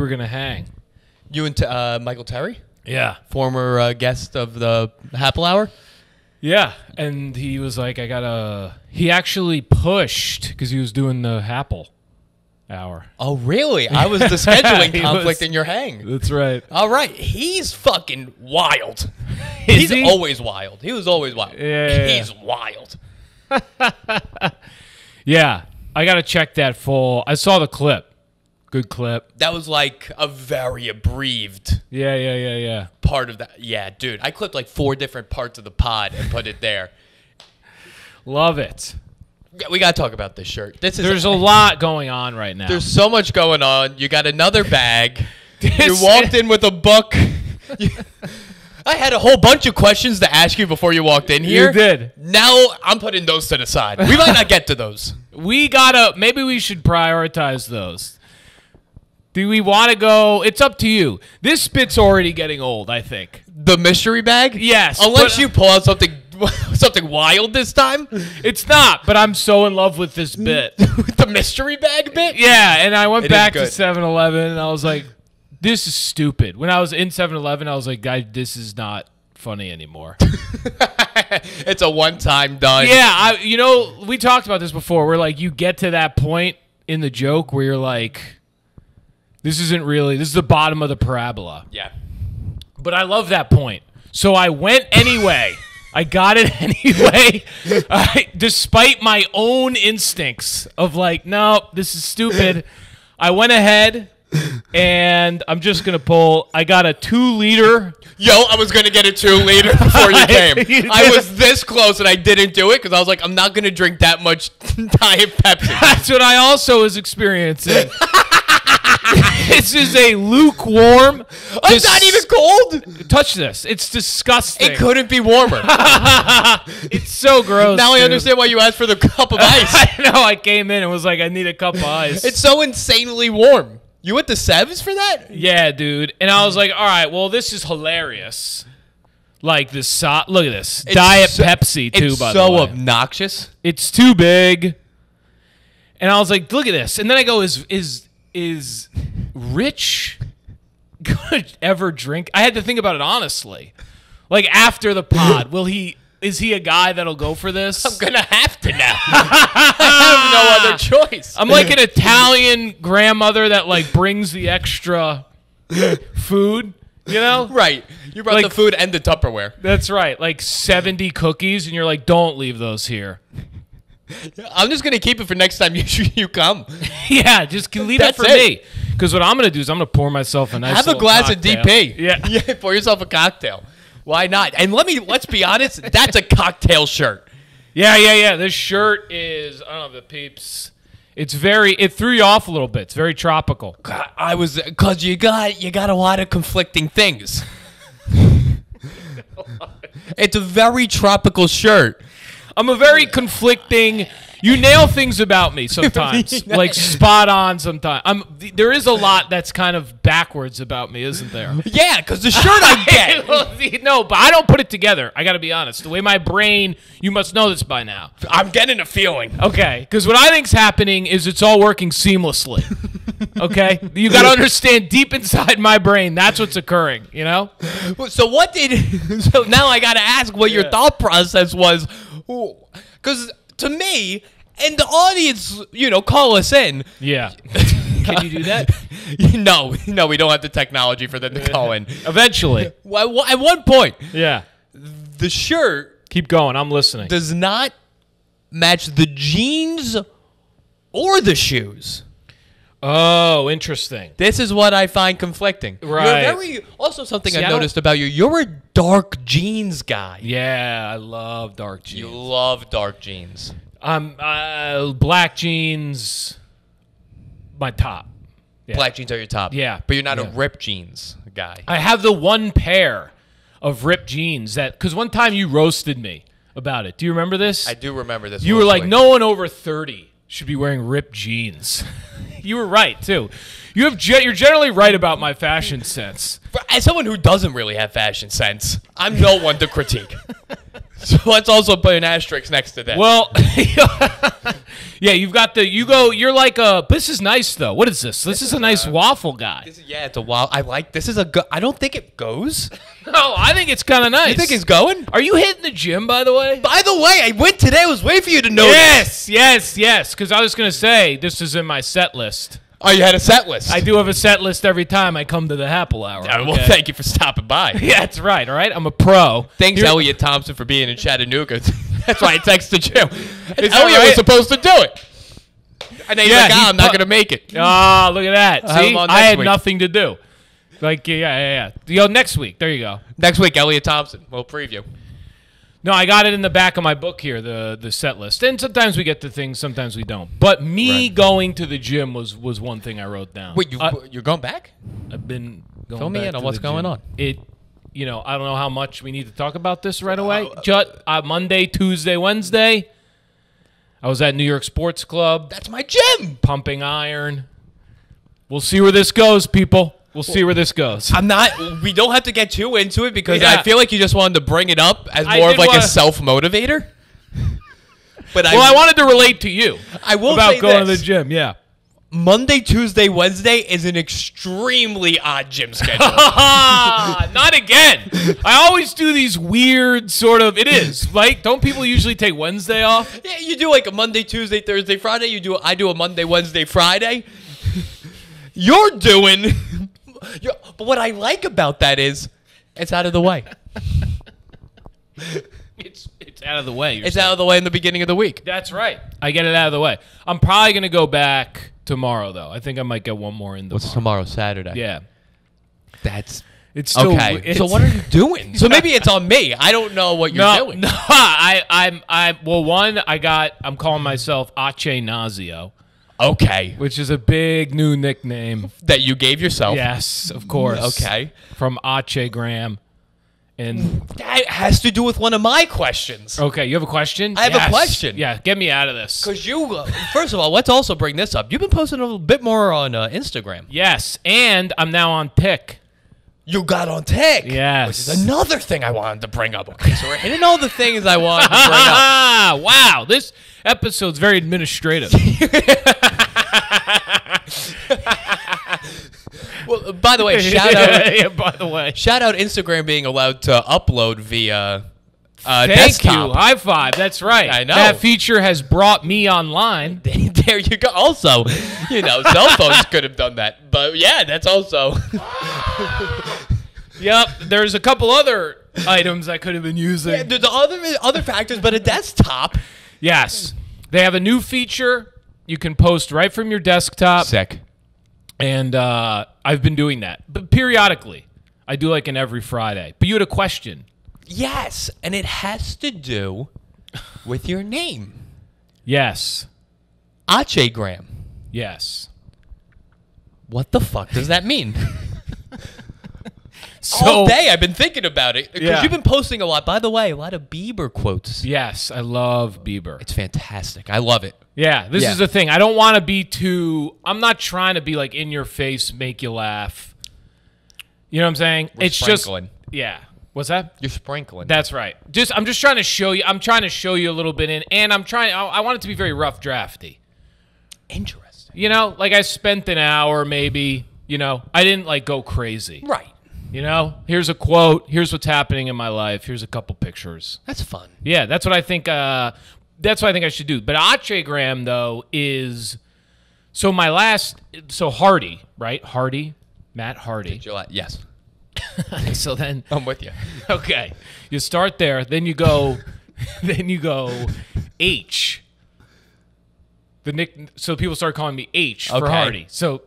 were gonna hang. You and Michael Terry, Yeah. former guest of the Happy Hour. Yeah, and he was like, he actually pushed because he was doing the Happy Hour. Oh, really? I was the scheduling He conflict was- in your hang. That's right. All right. He's fucking wild. Is He's he? always wild. He was always wild. Yeah. He's wild. Yeah, I gotta check that full. I saw the clip. Good clip. That was like a very abbreviated Yeah. part of that. Yeah, dude. I clipped like 4 different parts of the pod and put it there. Love it. Yeah, we got to talk about this shirt. There's a lot going on right now. There's so much going on. You got another bag. You walked in with a book. I had a whole bunch of questions to ask you before you walked in here. You did. Now I'm putting those to the side. We might not get to those. Maybe we should prioritize those. Do we want to go? It's up to you. This bit's already getting old, I think. The mystery bag? Yes. Unless you pull out something wild this time. It's not, but I'm so in love with this bit. The mystery bag bit? Yeah, and I went It back is to good. 7-Eleven, and I was like, this is stupid. When I was in 7-Eleven, I was like, guys, this is not funny anymore. It's a one-time done. Yeah, we talked about this before, where like you get to that point in the joke where you're like, this is the bottom of the parabola. Yeah. But I love that point. So I went anyway. I got it anyway. Despite my own instincts of like, no, this is stupid. I went ahead and I'm just going to pull. I got a 2-liter. Yo, I was going to get a 2-liter before you came. You I did. was this close and I didn't do it because I was like, I'm not going to drink that much Diet Pepsi. That's what I also was experiencing. This is a lukewarm. It's not even cold. Touch this. It's disgusting. It couldn't be warmer. It's so gross. Now I dude. understand why you asked for the cup of ice. I know. I came in and was like, I need a cup of ice. It's so insanely warm. You went to Sev's for that? Yeah, dude. And I was like, all right, well, this is hilarious. Like this. Look at this. Diet Pepsi, too, by the way. It's so obnoxious. It's too big. And I was like, look at this. And then I go, is Rich gonna ever drink? I had to think about it honestly. Like after the pod, is he a guy that'll go for this? I'm gonna have to now. I have no other choice. I'm like an Italian grandmother that like brings the extra food, you know? Right. You brought Like- the food and the Tupperware. That's right. Like 70 cookies and you're like, don't leave those here. I'm just gonna keep it for next time you come. Yeah, just leave That's it for it. me. Because what I'm going to do is I'm going to pour myself a nice Have a little glass cocktail. of DP. Yeah. Yeah. Pour yourself a cocktail. Why not? And let's be honest. That's a cocktail shirt. Yeah. This shirt is, I don't know, the peeps. It threw you off a little bit. It's very tropical. God, cause you got a lot of conflicting things. It's a very tropical shirt. I'm a very conflicting. You nail things about me sometimes, like spot on sometimes. There is a lot that's kind of backwards about me, isn't there? Yeah, because the shirt I get. No, but I don't put it together. I got to be honest. The way my brain, you must know this by now. I'm getting a feeling. Okay, because what I think's happening is it's all working seamlessly. Okay, you got to understand deep inside my brain that's what's occurring. You know? So so now I got to ask what your thought process was, because to me and the audience, call us in. Yeah. Can you do that? No, we don't have the technology for them to call in. Eventually. At one point, Yeah. the shirt Keep going. I'm listening. does not match the jeans or the shoes. Oh, interesting. This is what I find conflicting. Right. Also, something See, I I don't- noticed about you. You're a dark jeans guy. Yeah, I love dark jeans. You love dark jeans. Black jeans, my top. Yeah. Black jeans are your top. Yeah. But you're not Yeah. a ripped jeans guy. I have the one pair of ripped jeans because one time you roasted me about it. Do you remember this? I do remember this. You were like, mostly. no one over 30 should be wearing ripped jeans. You were right, too. You're generally right about my fashion sense. As someone who doesn't really have fashion sense, I'm no one to critique. So let's also put an asterisk next to that. Well, Yeah, you've got the you're like a this is nice though. What is this? This is a nice waffle guy. It's a waffle. I like this is a good I don't think it goes. No, I think it's kind of nice. You think it's going? Are you hitting the gym, by the way? By the way, I went today. I was waiting for you to know. Yes. Because I was gonna say this is in my set list. Oh, you had a set list. I do have a set list every time I come to the Happy Hour. Yeah, well, thank you for stopping by. Yeah, that's right. All right, I'm a pro. Thanks, Elliot Thompson, for being in Chattanooga. That's why I texted you. Is Elliot right? was supposed to do it. And then he's like, I'm not going to make it. Oh, look at that. See, I had week. nothing to do. Like, yeah. Yo, next week. There you go. Next week, Elliot Thompson. We'll preview. No, I got it in the back of my book here, the set list. And sometimes we get to things, sometimes we don't. But me going to the gym was one thing I wrote down. Wait, you're going back? I've been going Fill me back in on to what's the going gym. on. I don't know how much we need to talk about this right away. Monday, Tuesday, Wednesday, I was at New York Sports Club. That's my gym. Pumping iron. We'll see where this goes, people. We'll see where this goes. We don't have to get too into it because Yeah. I feel like you just wanted to bring it up as I more of did like wanna- a self-motivator. But I wanted to relate to you. I will about say going to this. the gym. Yeah. Monday, Tuesday, Wednesday is an extremely odd gym schedule. Not again. I always do these weird sort of. It is like, don't people usually take Wednesday off? Yeah, you do like a Monday, Tuesday, Thursday, Friday. I do a Monday, Wednesday, Friday. You're doing. But what I like about that is, it's out of the way. It's out of the way. It's out of the way in the beginning of the week. That's right. I get it out of the way. I'm probably gonna go back tomorrow though. I think I might get one more in tomorrow. What's tomorrow? Saturday. Yeah. It's still okay. So what are you doing? So maybe it's on me. I don't know what you're doing. No, I'm calling myself Ache Nazio, Okay. which is a big new nickname. That you gave yourself. Yes, of course. Okay. From Ache Graham. And That has to do with one of my questions. okay, you have a question? I have a question. Yeah, get me out of this. Because first of all, let's also bring this up. You've been posting a little bit more on Instagram. Yes, and I'm now on Pick. You got on Tik. Yes. Which is another thing I wanted to bring up. Okay, so we're hitting all the things I wanted to bring up. Ah, wow, this episode's very administrative. Well, by the way, shout out. Yeah, by the way. Shout out Instagram being allowed to upload via Thank desktop. you. High five. That's right. I know. That feature has brought me online. There you go. Also, cell phones could have done that. But yeah, that's also. Yep. There's a couple other items I could have been using. Yeah, there's other factors, but a desktop. Yes. They have a new feature. You can post right from your desktop. Sick. And I've been doing that. But periodically. I do like an every Friday. But you had a question. Yes, and it has to do with your name. Yes. Ache Graham. Yes. What the fuck does that mean? So, All day I've been thinking about it. Because Yeah. you've been posting a lot. By the way, a lot of Bieber quotes. yes, I love Bieber. It's fantastic. I love it. Yeah, this Yeah. is the thing. I don't want to be I'm not trying to be like in your face, make you laugh. You know what I'm saying? We're it's sprinkling. just, yeah. What's that? You're sprinkling. That's right. I'm just trying to show you. I'm trying to show you a little bit and I want it to be very rough drafty. Interesting. You know, like I spent an hour maybe, I didn't like go crazy. Right. Here's a quote. Here's what's happening in my life. Here's a couple pictures. That's fun. Yeah, that's what I think. That's what I think I should do. But Ache Graham though is so Hardy, right? Matt Hardy. Yes. So then, I'm with you. okay, you start there. Then you go, H. So people start calling me H for Okay. Hardy. So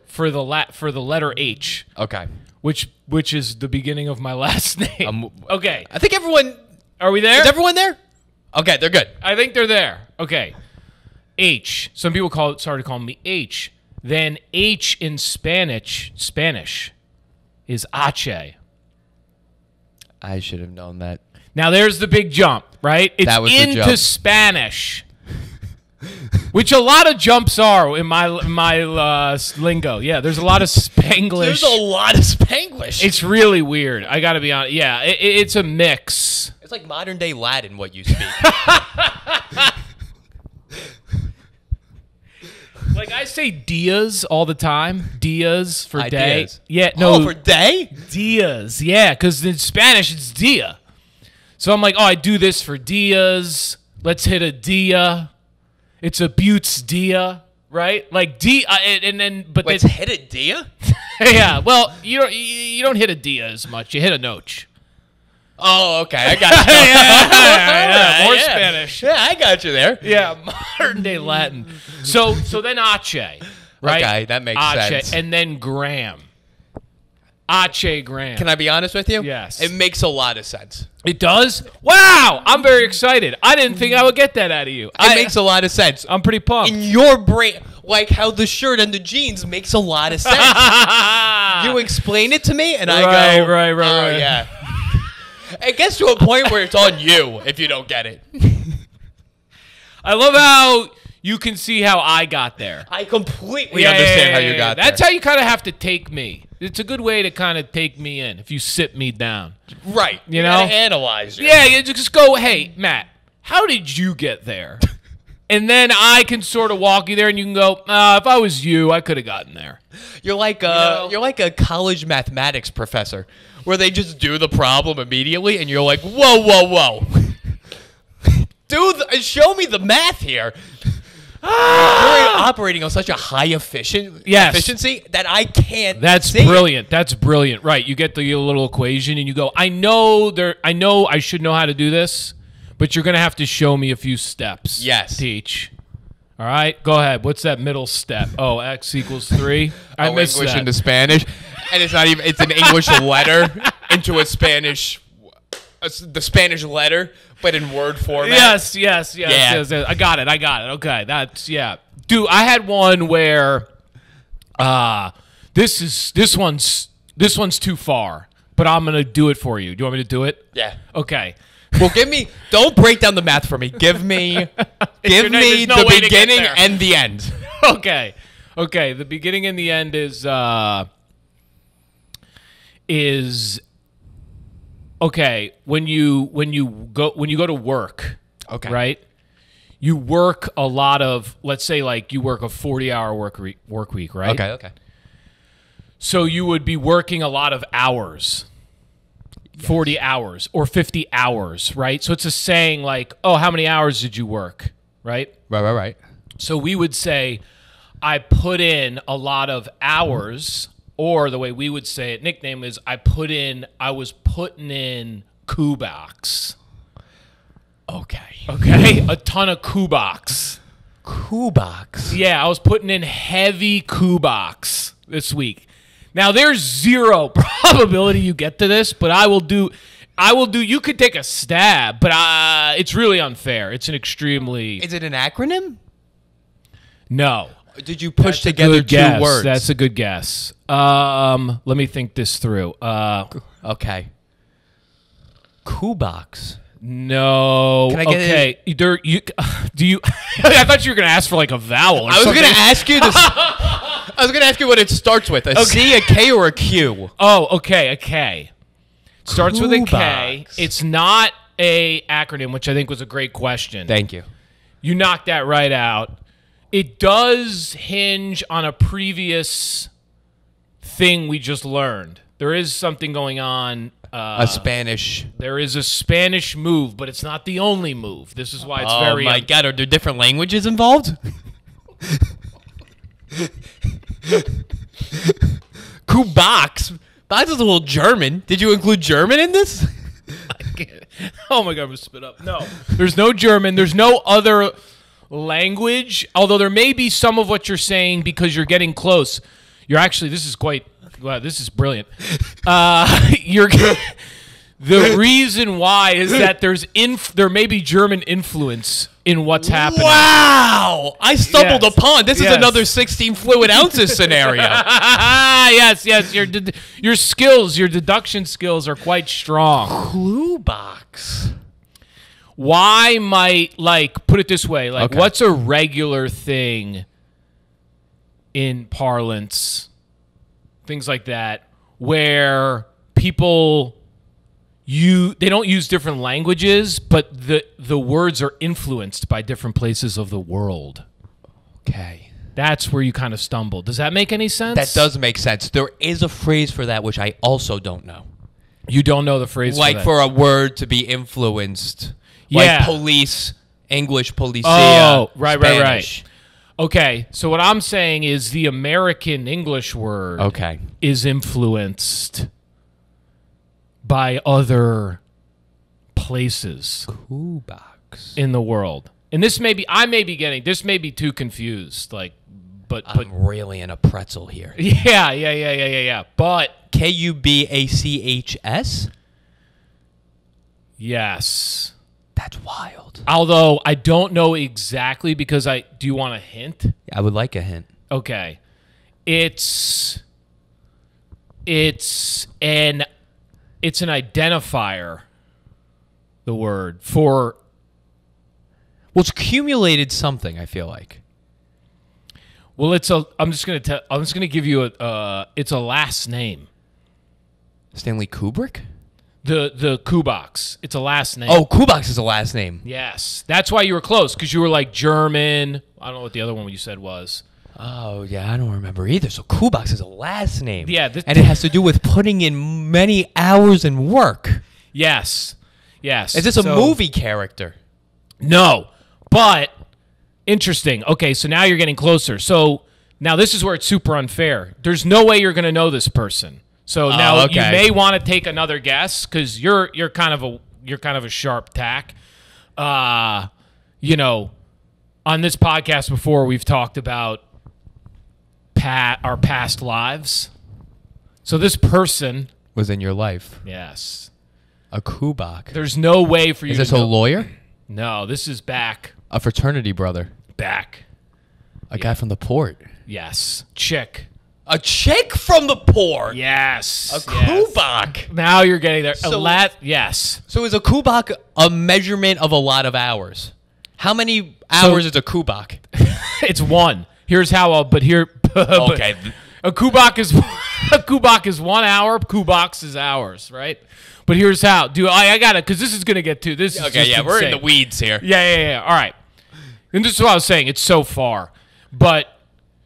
for the letter H. Okay. Which is the beginning of my last name. Okay. I think everyone. Are we there? Is everyone there? Okay, they're good. I think they're there. Okay. H. Some people started calling me H. Then H in Spanish is Ache. I should have known that. Now there's the big jump, right? It's That was the into jump. Spanish. Which a lot of jumps are in my lingo. Yeah, there's a lot of Spanglish. There's a lot of Spanglish. It's really weird. I got to be honest. Yeah, it's a mix. It's like modern day Latin what you speak. Like I say dias all the time. Dias for day. Ideas. Yeah, no. Oh, for day? Dias. Yeah, because in Spanish it's dia. So I'm like, oh, I do this for dias. Let's hit a dia. It's a Buttes dia, right? Like dia, and then but Let's then, hit a dia? yeah. Well, you don't hit a dia as much. You hit a noche. Oh, okay. I got you. Yeah, more Yeah. Spanish. Yeah, I got you there. Yeah, modern day Latin. So then ache, right? Okay, that makes ache, sense. and then gram. Ache gram. Can I be honest with you? Yes. It makes a lot of sense. It does? Wow! I'm very excited. I didn't think I would get that out of you. It makes a lot of sense. I'm pretty pumped. In your brain, like how the shirt and the jeans makes a lot of sense. You explain it to me, and I go, Right. oh, yeah. It gets to a point where it's on you if you don't get it. I love how you can see how I got there. I completely understand how you got That's there. how you kind of have to take me. It's a good way to kind of take me in if you sit me down. Right. You know? gotta analyze you. Yeah, you just go, hey, Matt, how did you get there? And then I can sort of walk you there, and you can go, if I was you, I could have gotten there. You're like you're like a college mathematics professor where they just do the problem immediately, and you're like, whoa. Show me the math here. You're operating on such a high efficiency that I can't. That's see brilliant. That's brilliant. Right. You get the little equation and you go, I know I should know how to do this, but you're going to have to show me a few steps. Yes. Teach. All right. Go ahead. What's that middle step? Oh, x equals 3. I missed English that. into Spanish, and it's not even. It's an English letter into a Spanish, the Spanish letter, but in word format. Yes. Yeah. I got it. Okay. That's, yeah. Dude, I had one where this one's too far, but I'm going to do it for you. Do you want me to do it? Yeah. Okay. Well, don't break down the math for me. Give me there's no the way to get beginning there. and the end. Okay. The beginning and the end is okay. When you go to work, Okay. right? You work a lot of, let's say, like you work a 40-hour work week, right? Okay. So you would be working a lot of hours. 40 hours or 50 hours, right? So it's a saying like, oh, how many hours did you work, right? Right. So we would say, I put in a lot of hours, or the way we would say it, nickname is, I was putting in kubaks. Okay? A ton of kubaks. Kubaks. Yeah, I was putting in heavy kubaks this week. Now, there's zero probability you get to this, but I will do, you could take a stab, but it's really unfair. It's an extremely... Is it an acronym? No. Did you push That's a together good guess. two words? That's a good guess. Let me think this through. Okay. Kubaks. No. Can I get okay. Either you do you I thought you were going to ask for like a vowel or I was something. going to ask you this. I was going to ask you what it starts with. A C, a K, or a Q? Oh, okay, a K. Starts with a K. Kubaks. It's not a acronym, which I think was a great question. Thank you. You knocked that right out. It does hinge on a previous thing we just learned. There is something going on. A Spanish. There is a Spanish move, but it's not the only move. This is why it's very... Oh, my God. Are there different languages involved? Kubaks? That's a little German. Did you include German in this? Oh, my God, I'm going to spit up. No. There's no German. There's no other language, although there may be some of what you're saying because you're getting close. You're actually... This is quite... Wow, this is brilliant. The reason why is that there may be German influence in what's happening. Wow! I stumbled Yes. upon. This is Yes. another 16 fluid ounces scenario. Yes. Your skills, your deduction skills are quite strong. Kubaks. Why might, like, put it this way, like, Okay. what's a regular thing in parlance, things like that, where people... they don't use different languages, but the words are influenced by different places of the world. Okay. That's where you kind of stumble. Does that make any sense? That does make sense. There is a phrase for that which I also don't know. You don't know the phrase Like for that. for a word to be influenced. Yeah. Like police, English, policia. Oh, right. Spanish. Okay, so what I'm saying is the American English word Okay. is influenced by other places Kubaks. in the world. And this may be this may be too confused, like, but I'm really in a pretzel here. yeah. But Kubachs? yes. That's wild. Although I don't know exactly because do you want a hint? I would like a hint. Okay. It's an identifier, the word for. Well, it's accumulated something, I feel like. Well, I'm just gonna give you it's a last name. Stanley Kubrick? The Kubaks. It's a last name. Oh, Kubaks is a last name. Yes. That's why you were close, because you were like German. I don't know what the other one you said was. Oh, yeah, I don't remember either. So Kubaks is a last name. Yeah. And it has to do with putting in many hours and work. Yes. Is this a movie character? No. But interesting. Okay, so now you're getting closer. So now this is where it's super unfair. There's no way you're going to know this person. So now you may want to take another guess because you're kind of a sharp tack. You know, on this podcast before we've talked about our past lives. So this person Was in your life. yes. A Kubak. There's no way for you Is to this a know. lawyer? No, this is back. A fraternity brother? A guy from the port? Yes. Chick. A chick from the port? Yes. A Kubak? Now you're getting there. So- Yes. So is a Kubak a measurement of a lot of hours? How many hours is a Kubak? It's one. Here's how Okay. A kubak is 1 hour. Kubaks is hours, right? But here's how. I got it because this is gonna get to this. Is Okay, just we're in insane. the weeds here. Yeah. All right. And this is what I was saying. It's so far, but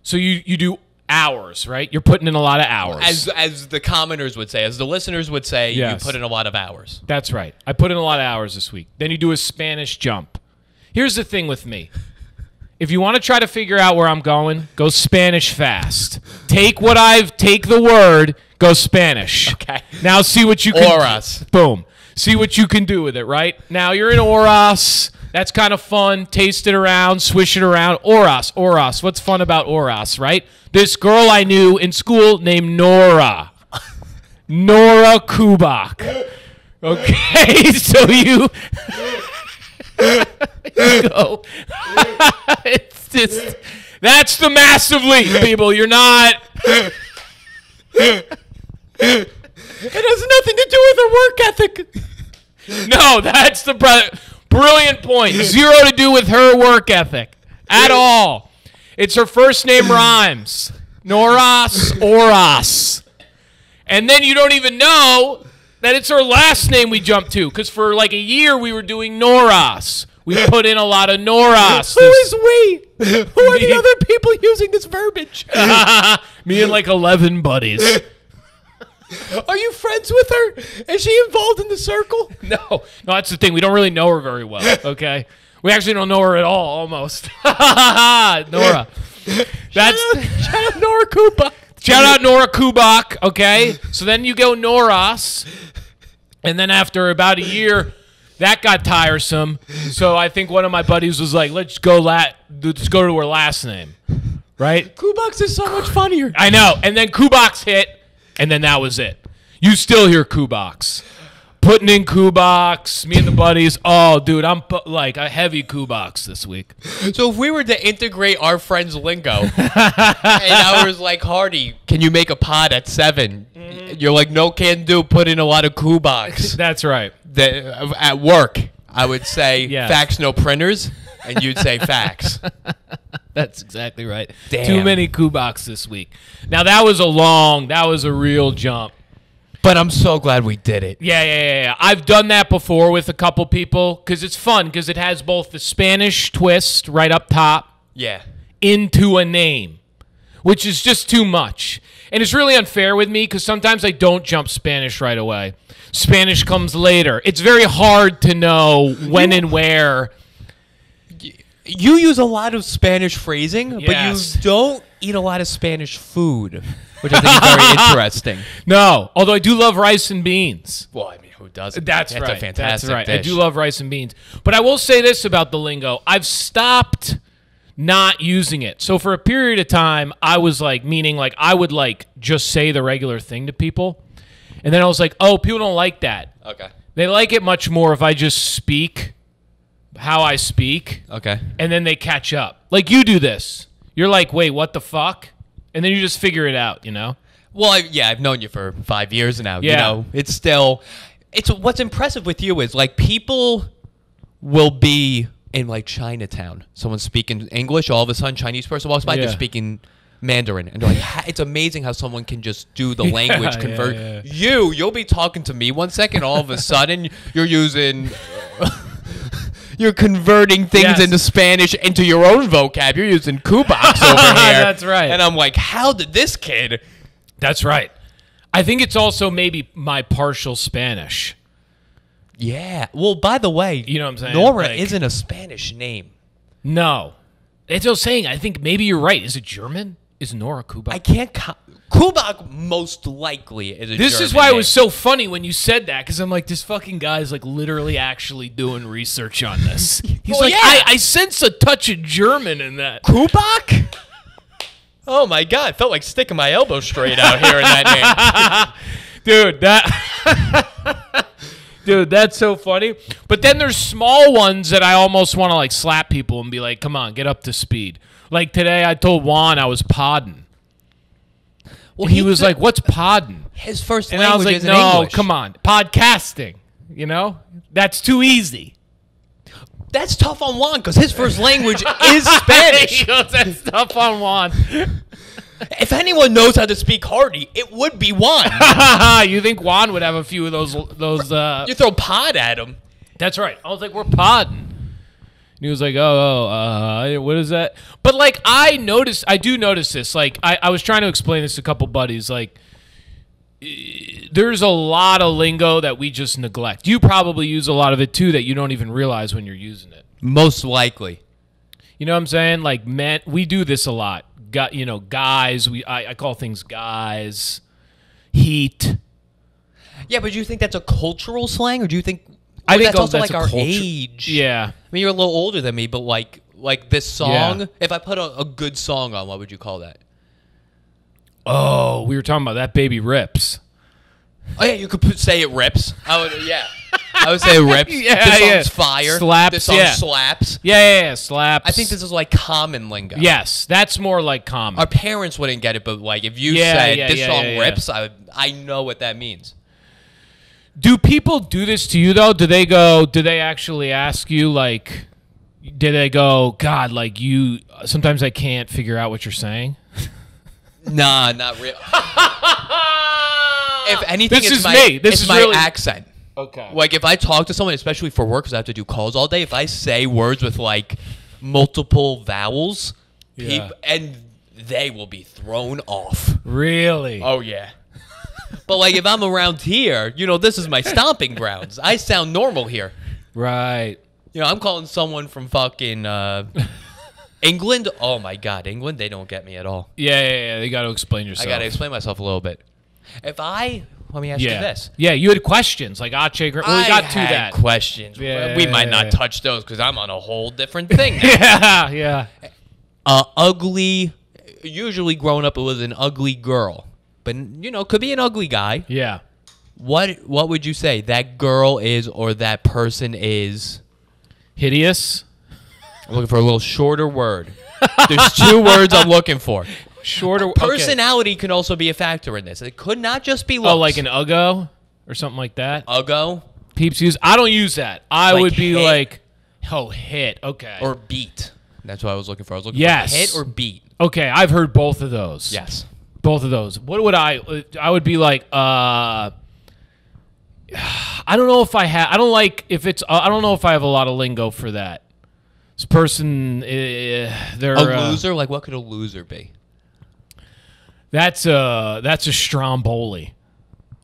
so you do hours, right? You're putting in a lot of hours. As the commoners would say, as the listeners would say, Yes. you put in a lot of hours. That's right. I put in a lot of hours this week. Then you do a Spanish jump. Here's the thing with me. If you want to try to figure out where I'm going, go Spanish fast. Take the word, go Spanish. Okay. Now see what you can Oras. Boom. See what you can do with it, right? Now you're in Oras. That's kind of fun. Taste it around, swish it around. Oras. What's fun about Oras, right? This girl I knew in school named Nora. Nora Kubak. Okay, so you go. It's just that's the massive leap, people. You're not. It has nothing to do with her work ethic. No, that's the brilliant point. Zero to do with her work ethic at all. It's her first name rhymes. Noras, Oras. And then you don't even know that it's her last name we jumped to, because for like a year we were doing Noras. We put in a lot of Noras. Who is we? Who are the other people using this verbiage? Me and like 11 buddies. Are you friends with her? Is she involved in the circle? No, that's the thing. We don't really know her very well, okay? We actually don't know her at all, almost. Nora. Shout out Nora Kubak. Shout out Nora Kubak, okay? So then you go Noras, and then after about a year, that got tiresome. So I think one of my buddies was like, let's go to her last name, right? Kubaks is so much funnier. I know. And then Kubaks hit, and then that was it. You still hear Kubaks. Putting in Kubaks, me and the buddies. Oh, dude, I'm like a heavy Kubaks this week. So if we were to integrate our friend's lingo, and I was like, Hardy, can you make a pod at 7? Mm-hmm. You're like, no, can do. Put in a lot of Kubaks. That's right. At work, I would say Yes. fax, no printers, and you'd say fax. That's exactly right. Damn. Too many Kubaks this week. Now, that was a real jump. But I'm so glad we did it. Yeah. I've done that before with a couple people because it's fun because it has both the Spanish twist right up top Yeah. into a name, which is just too much. And it's really unfair with me because sometimes I don't jump Spanish right away. Spanish comes later. It's very hard to know when and where. You use a lot of Spanish phrasing, Yes. but you don't eat a lot of Spanish food, which I think is very interesting. No, although I do love rice and beans. Well, I mean, who doesn't? That's a right. fantastic That's right. dish. I do love rice and beans. But I will say this about the lingo. I've stopped not using it. So for a period of time, I was like, meaning like I would like just say the regular thing to people. And then I was like, oh, people don't like that. Okay. They like it much more if I just speak how I speak. Okay. And then they catch up. Like you do this. You're like, wait, what the fuck? And then you just figure it out, you know? Well, I've known you for 5 years now. Yeah. You know, it's still, what's impressive with you is like people will be in like Chinatown. Someone's speaking English, all of a sudden Chinese person walks by, Yeah. they're speaking Mandarin, and they're like, it's amazing how someone can just do the language convert. yeah. You'll be talking to me 1 second, all of a sudden you're using. You're converting things Yes. into Spanish into your own vocab. You're using kubox over here. That's right. And I'm like, how did this kid? That's right. I think it's also maybe my partial Spanish. Yeah. Well, by the way, You know what I'm saying? Nora Like- isn't a Spanish name. No. It's what I was saying. I think maybe you're right. Is it German? Is Nora Kubak? I can't. Kubak most likely is a This German is why name. it was so funny when you said that, because I'm like, this fucking guy's like literally actually doing research on this. He's Well, like, yeah. I sense a touch of German in that. Kubak? Oh my god! Felt like sticking my elbow straight out here in that name. Dude, that Dude, that's so funny. But then there's small ones that I almost want to like slap people and be like, come on, get up to speed. Like today I told Juan I was podding. Well, And he was like, what's podding? his first And language I was like, isn't no, English. come on. Podcasting. You know? That's too easy. That's tough on Juan because his first language is Spanish. He goes, that's tough on Juan. If anyone knows how to speak Hardy, it would be Juan. You think Juan would have a few of those You throw pod at him. That's right. I was like, we're podding. And he was like, what is that? But like, I do notice this. Like, I was trying to explain this to a couple buddies. Like, there's a lot of lingo that we just neglect. You probably use a lot of it too that you don't even realize when you're using it. Most likely. You know what I'm saying? Like, men, we do this a lot. Guys, I call things guys. Heat. Yeah, but do you think that's a cultural slang, or do you think? I think that's also that's like a our culture- age. Yeah. I mean, you're a little older than me, but like this song. Yeah. If I put a good song on, what would you call that? Oh, we were talking about That Baby Rips. Oh yeah, you could say it rips. I would say it rips. Yeah, this song's yeah. fire. Slaps, This song yeah. slaps. Yeah, slaps. I think this is like common lingo. Yes, that's more like common. Our parents wouldn't get it, but like if you Yeah, said yeah, this yeah, song yeah, yeah. rips, I know what that means. Do people do this to you though? Do they actually ask you like, do they go, God, like you, sometimes I can't figure out what you're saying? Nah, not real. If anything, This it's is my, me. This it's is my really- accent. Okay. Like if I talk to someone, especially for work, because I have to do calls all day. If I say words with like multiple vowels, Yeah. and they will be thrown off. Really? Oh yeah. But like if I'm around here, this is my stomping grounds. I sound normal here. Right. I'm calling someone from fucking England. Oh my God, England, they don't get me at all. Yeah. They got to explain yourself. I got to explain myself a little bit. Let me ask you this. Yeah, you had questions like Ache. Well, we got to had that. questions. Yeah, we might not yeah. touch those because I'm on a whole different thing now. Yeah. Ugly. Usually growing up, it was an ugly girl, but could be an ugly guy. Yeah. What would you say that girl is or that person is? Hideous. I'm looking for a little shorter word. There's 2 words I'm looking for. Shorter. Personality can also be a factor in this. It could not just be looks. Oh, like an uggo or something like that. uggo Peeps use. I don't use that. I Like would be hit. like, hit. Okay. or beat. That's what I was looking for. I was looking Yes. for hit or beat. Okay, I've heard both of those. Yes. Both of those. What would I would be like, I don't know if I have, I don't like if it's, I don't know if I have a lot of lingo for that. This person, they're A loser? Like, what could a loser be? That's a stromboli.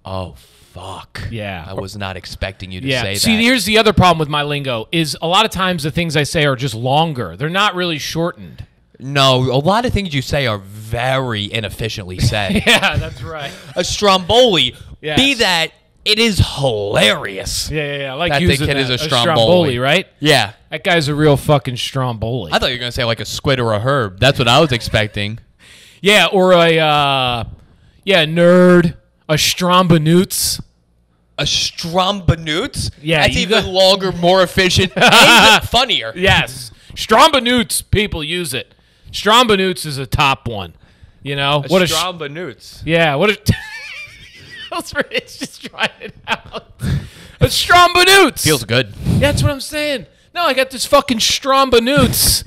Oh, fuck. Yeah. I was not expecting you to Yeah. say See, that. here's the other problem with my lingo is a lot of times the things I say are just longer. They're not really shortened. No, a lot of things you say are very inefficiently said. Yeah, that's right. A stromboli, Yes. be that, it is hilarious. Yeah. Like That the using kid is a Stromboli, stromboli. right? Yeah. That guy's a real fucking Stromboli. I thought you were going to say like a squid or a herb. That's what I was expecting. Yeah, or a nerd, a Strombanoots. A strombanoots? Yeah, That's you even got- longer, more efficient, and funnier. Yes, Strombanoots. People use it. Strombanoots is a top one. You know A strombanoots. Yeah, what a it's just trying it out. A Strombanoots. Feels good. That's what I'm saying. No, I got this fucking Strombanoots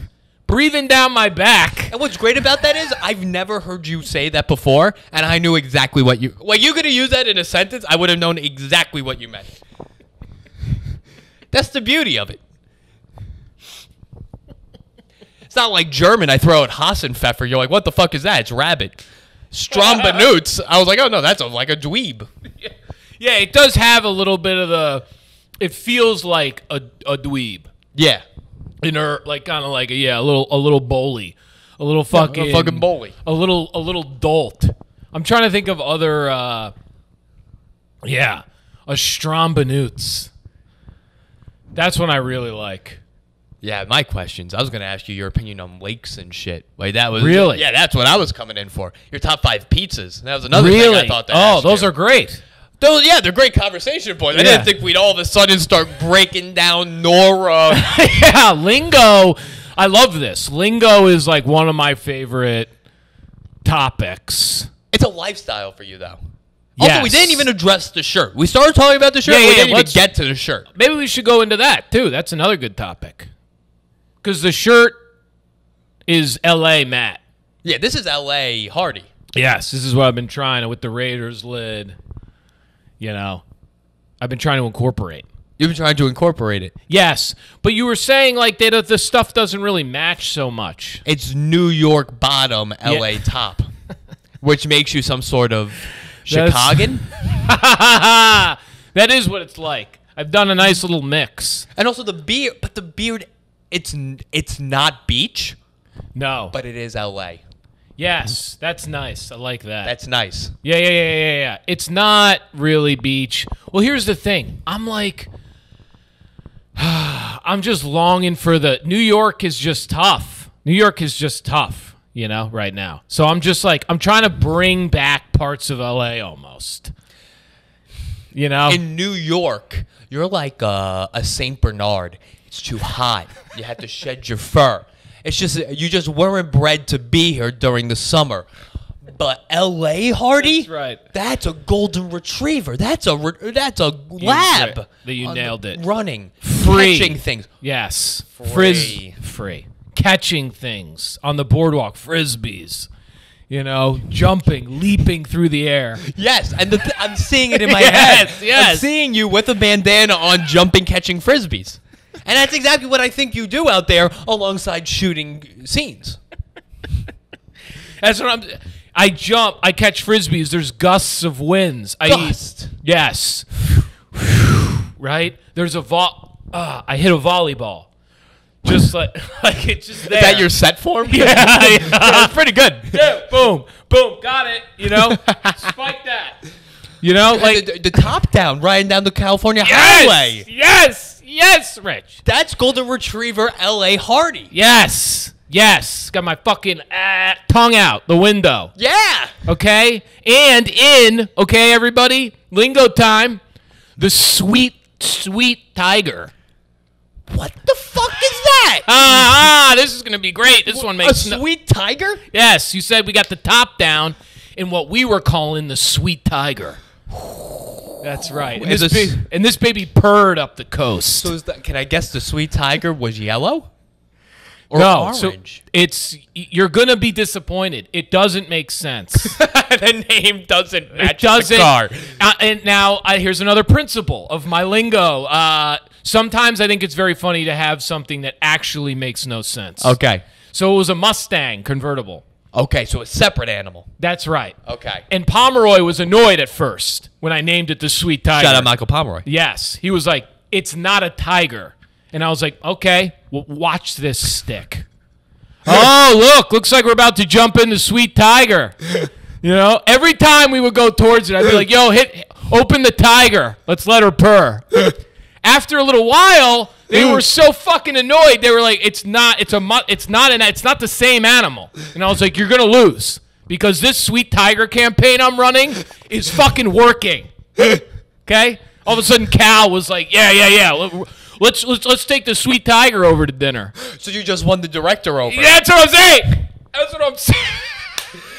breathing down my back. And what's great about that is I've never heard you say that before, and I knew exactly what you... Like, you could have used that in a sentence, I would have known exactly what you meant. That's the beauty of it. It's not like German, I throw out Hassenpfeffer, you're like, what the fuck is that? It's rabbit. Strombanoots. I was like, oh no, that's like a dweeb. Yeah, it does have a little bit of the... It feels like a dweeb. Yeah. Like kind of like a little bully, a little fucking bully. a little dolt. I'm trying to think of other, a Strombanoots. That's one I really like. Yeah, my questions. I was going to ask you your opinion on lakes and shit. Like that was Really? Yeah, that's what I was coming in for. Your top 5 pizzas. That was another thing Really? I thought to Oh, ask those you. are great. Yeah, they're great conversation points. I Yeah. didn't think we'd all of a sudden start breaking down Nora. Yeah, lingo. I love this. Lingo is like one of my favorite topics. It's a lifestyle for you, though. Also, we Yes. didn't even address the shirt. We started talking about the shirt. Yeah, we didn't even let's- get to the shirt. Maybe we should go into that too. That's another good topic. Because the shirt is L.A. Matt. Yeah, this is L.A. Hardy. Yes, this is what I've been trying with the Raiders lid. You know, I've been trying to incorporate. You've been trying to incorporate it. Yes, but you were saying like that the stuff doesn't really match so much. It's New York bottom, L.A. top, which makes you some sort of Chicagan. That is what it's like. I've done a nice little mix. And also the beard, but the beard, it's not beach, No, but it is L.A. yes, that's nice. I like that. That's nice. Yeah. It's not really beach. Well, here's the thing. I'm like, I'm just longing for New York is just tough. New York is just tough, you know, right now. So I'm just like, I'm trying to bring back parts of LA almost. You know? In New York, you're like a Saint Bernard. It's too hot. You have to shed your fur. It's just you just weren't bred to be here during the summer. But L.A. Hardy, That's right. That's a golden retriever. That's a lab. That you nailed it. Running, Free. catching things. Yes. Free. Free. Catching things on the boardwalk, frisbees. You know, jumping, leaping through the air. Yes, and I'm seeing it in my Yes, head. yes. I'm seeing you with a bandana on, jumping, catching frisbees. And that's exactly what I think you do out there alongside shooting scenes. That's what I jump, I catch frisbees, there's gusts of winds. Gust. Yes. Right? There's I hit a volleyball. Just like it's just there. Is that your set form? Yeah. That's pretty good. Yeah, boom, got it. You know, spike that. You know, like the top down, riding down the California highway. Yes, Rich. That's Golden Retriever L.A. Hardy. Yes. Got my fucking tongue out the window. Yeah. Okay, and okay, everybody, lingo time. The sweet tiger. What the fuck is that? This is gonna be great. This one makes a sweet tiger? Yes, you said we got the top down in what we were calling the sweet tiger. That's right. And this baby purred up the coast. So can I guess the sweet tiger was yellow? Or no, so orange? You're gonna be disappointed. It doesn't make sense. The name doesn't match It doesn't. the car. And now here's another principle of my lingo. Sometimes I think it's very funny to have something that actually makes no sense. Okay. So it was a Mustang convertible. Okay, so a separate animal. That's right. Okay. And Pomeroy was annoyed at first when I named it the Sweet Tiger. Shout out Michael Pomeroy. Yes. He was like, it's not a tiger. And I was like, okay, well, watch this stick. Oh, looks like we're about to jump into Sweet Tiger. You know, every time we would go towards it, I'd be like, yo, open the tiger. Let's let her purr. After a little while, they were so fucking annoyed. They were like, it's not the same animal. And I was like, you're going to lose because this Sweet Tiger campaign I'm running is fucking working. Okay? All of a sudden, Cal was like, yeah. Let's take the Sweet Tiger over to dinner. So you just won the director over. That's what I'm saying. That's what I'm saying.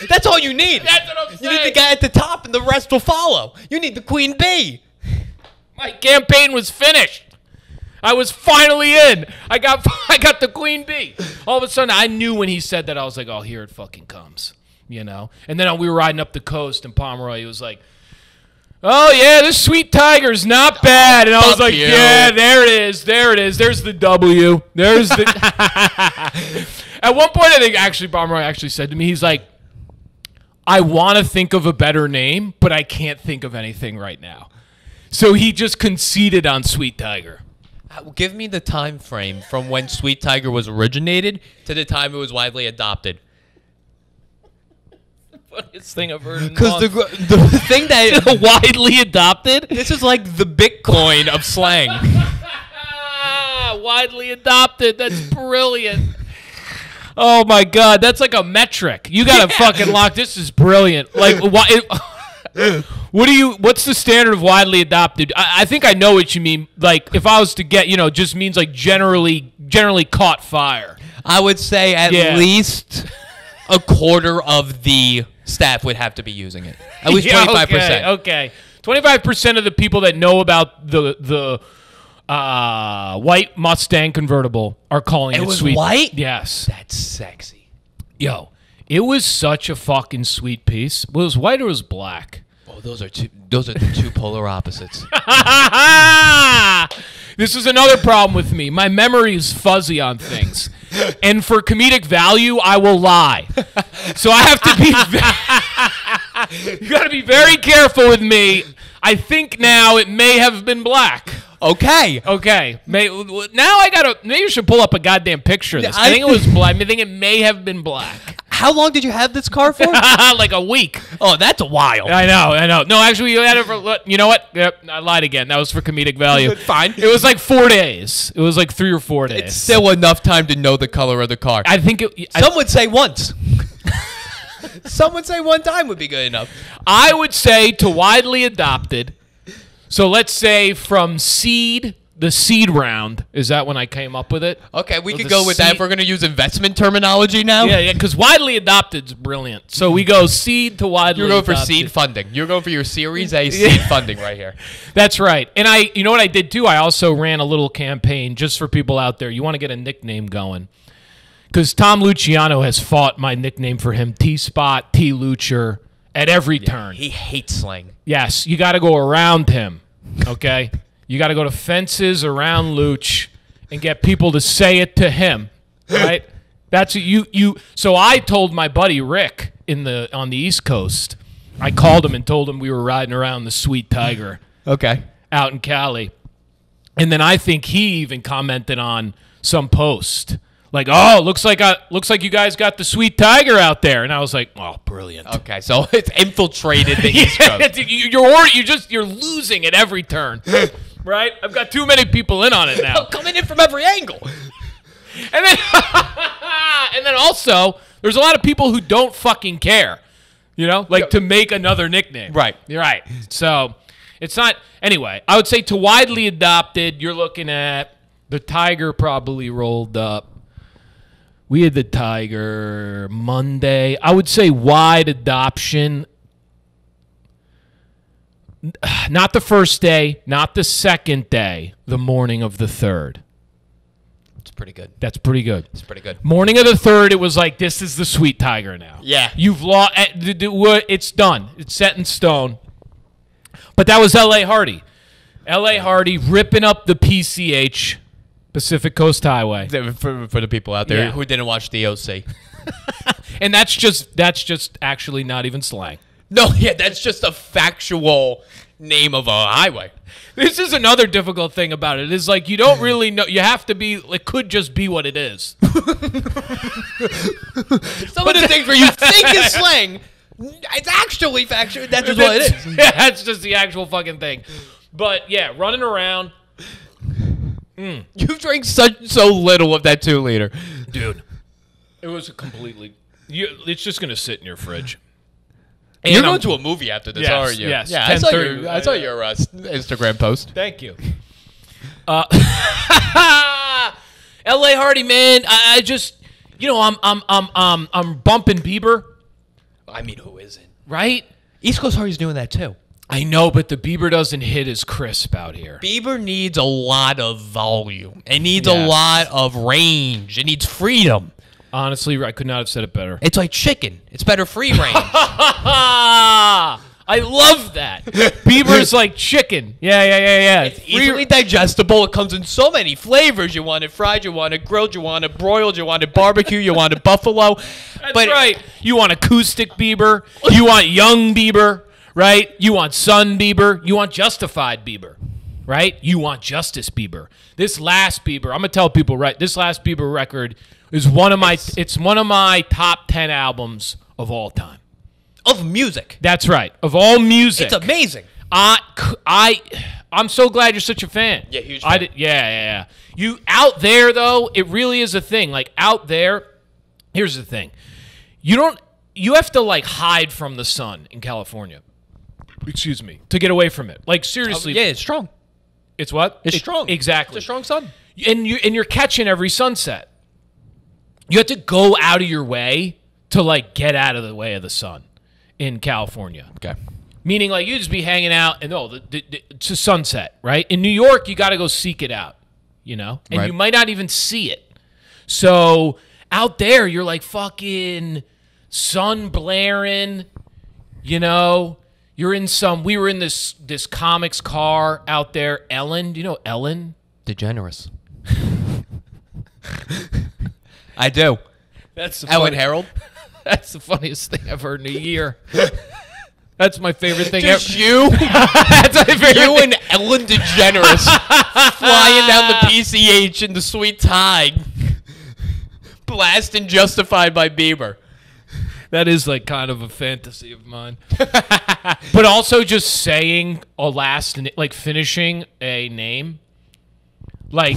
That's all you need. That's what I'm saying. You need the guy at the top, and the rest will follow. You need the queen bee. My campaign was finished. I was finally in. I got the queen bee. All of a sudden, I knew when he said that, I was like, oh, here it fucking comes. You know? And then we were riding up the coast, and Pomeroy was like, oh, yeah, this Sweet Tiger's not bad. And I was like, yeah, there it is. There's the W. There's the... At one point, I think actually Pomeroy actually said to me, he's like, I want to think of a better name, but I can't think of anything right now. So he just conceded on Sweet Tiger. Give me the time frame from when Sweet Tiger was originated to the time it was widely adopted. Funniest thing I've heard in Because the thing that widely adopted. This is like the Bitcoin of slang. Widely adopted. That's brilliant. Oh my God, that's like a metric. You gotta fucking lock. This is brilliant. Like, what's the standard of widely adopted? I think I know what you mean. Like, if I was to get, just means like generally caught fire. I would say at least a quarter of the staff would have to be using it. At least 25%. Okay. 25% of the people that know about the white Mustang convertible are calling it was sweet. White? Yes. That's sexy. Yo, it was such a fucking sweet piece. Was it was white or was it black? Oh, those are the two polar opposites. This is another problem with me. My memory is fuzzy on things. And for comedic value, I will lie. So I have to be you got to be very careful with me. I think now it may have been black. Okay. Now maybe you should pull up a goddamn picture of this. I think it was black. I think it may have been black. How long did you have this car for? Like a week. Oh, that's a while. I know. No, actually, you had it for, you know what? Yep, I lied again. That was for comedic value. Fine. It was like 4 days. It was like 3 or 4 days. It's still enough time to know the color of the car. I think Some would say once. Some would say one time would be good enough. I would say to widely adopted. So let's say from the seed round. Is that when I came up with it? Okay, we could go with that if we're going to use investment terminology now. Yeah, because widely adopted is brilliant. So we go seed to widely adopted. You're going for seed funding. You're going for your Series A seed funding right here. That's right. And you know what I did too? I also ran a little campaign just for people out there. You want to get a nickname going. Because Tom Luciano has fought my nickname for him, T-Spot, T-Lucher, at every turn. He hates slang. Yes, you got to go around him, okay? You got to go to fences around Luch and get people to say it to him, right? That's you. So I told my buddy Rick on the East Coast. I called him and told him we were riding around the Sweet Tiger, okay, out in Cali, and then I think he even commented on some post like, "Oh, looks like you guys got the Sweet Tiger out there," and I was like, "Oh, brilliant." Okay, so it's infiltrated the East Coast. You're losing at every turn. Right? I've got too many people in on it now. Coming in from every angle. And then also, there's a lot of people who don't fucking care. To make another nickname. Right. You're right. So, it's not... Anyway, I would say to widely adopted, you're looking at the Tiger probably rolled up. We had the Tiger Monday. I would say wide adoption... Not the first day, not the second day, the morning of the third. It's pretty good. That's pretty good. It's pretty good. Morning of the third, it was like, this is the Sweet Tiger now. Yeah. You've lost. It's done. It's set in stone. But that was L.A. Hardy. L.A. Hardy ripping up the PCH, Pacific Coast Highway. For the people out there Yeah. who didn't watch the OC. And that's just actually not even slang. No, yeah, that's just a factual name of a highway. This is another difficult thing about it. It's like you don't really know. You have to be. It could just be what it is. Some of the things where you think is slang, it's actually factual. That's just what it is. Yeah, that's just the actual fucking thing. But yeah, running around. You drink so little of that 2 liter. Dude, it was a completely. It's just gonna sit in your fridge. You're going to a movie after this, Yes, aren't you? yes. Yeah, I saw your Instagram post. Thank you. L.A. Hardy, man. I just, I'm bumping Bieber, I mean, who isn't? right? East Coast Hardy's doing that too. I know, but the Bieber doesn't hit as crisp out here. Bieber needs a lot of volume. It needs a Yes. lot of range. It needs freedom. Honestly, I could not have said it better. It's like chicken. It's better free range. I love that. Bieber's like chicken. Yeah. It's easily digestible. It comes in so many flavors. You want it fried, you want it grilled, you want it broiled, you want it barbecue, you want it buffalo. That's right. You want acoustic Bieber. You want young Bieber, right? You want Sun Bieber. You want justified Bieber, right? You want Justice Bieber. This last Bieber, I'm gonna tell people, right? This last Bieber record is one of my top 10 albums of all time. Of music. That's right. Of all music. It's amazing. I'm so glad you're such a fan. Yeah, huge fan. Yeah. You out there though, it really is a thing. Like out there, here's the thing. You have to like hide from the sun in California. Excuse me. To get away from it. Like seriously. Yeah, it's strong. It's what? It's strong. Exactly. It's a strong sun. And you're catching every sunset. You have to go out of your way to like get out of the way of the sun in California. Okay. Meaning like you just be hanging out and it's a sunset, right? In New York, you got to go seek it out, and Right. you might not even see it. So out there, you're like fucking sun blaring, You're in we were in this comics car out there, Ellen. Do you know Ellen? DeGeneres. I do. That's the Ellen Harold. That's the funniest thing I've heard in a year. That's my favorite thing Just ever. you, That's my favorite you thing. and Ellen DeGeneres flying down the PCH in the sweet tide, blasting Justified by Bieber. That is like kind of a fantasy of mine. But also just saying like finishing a name, like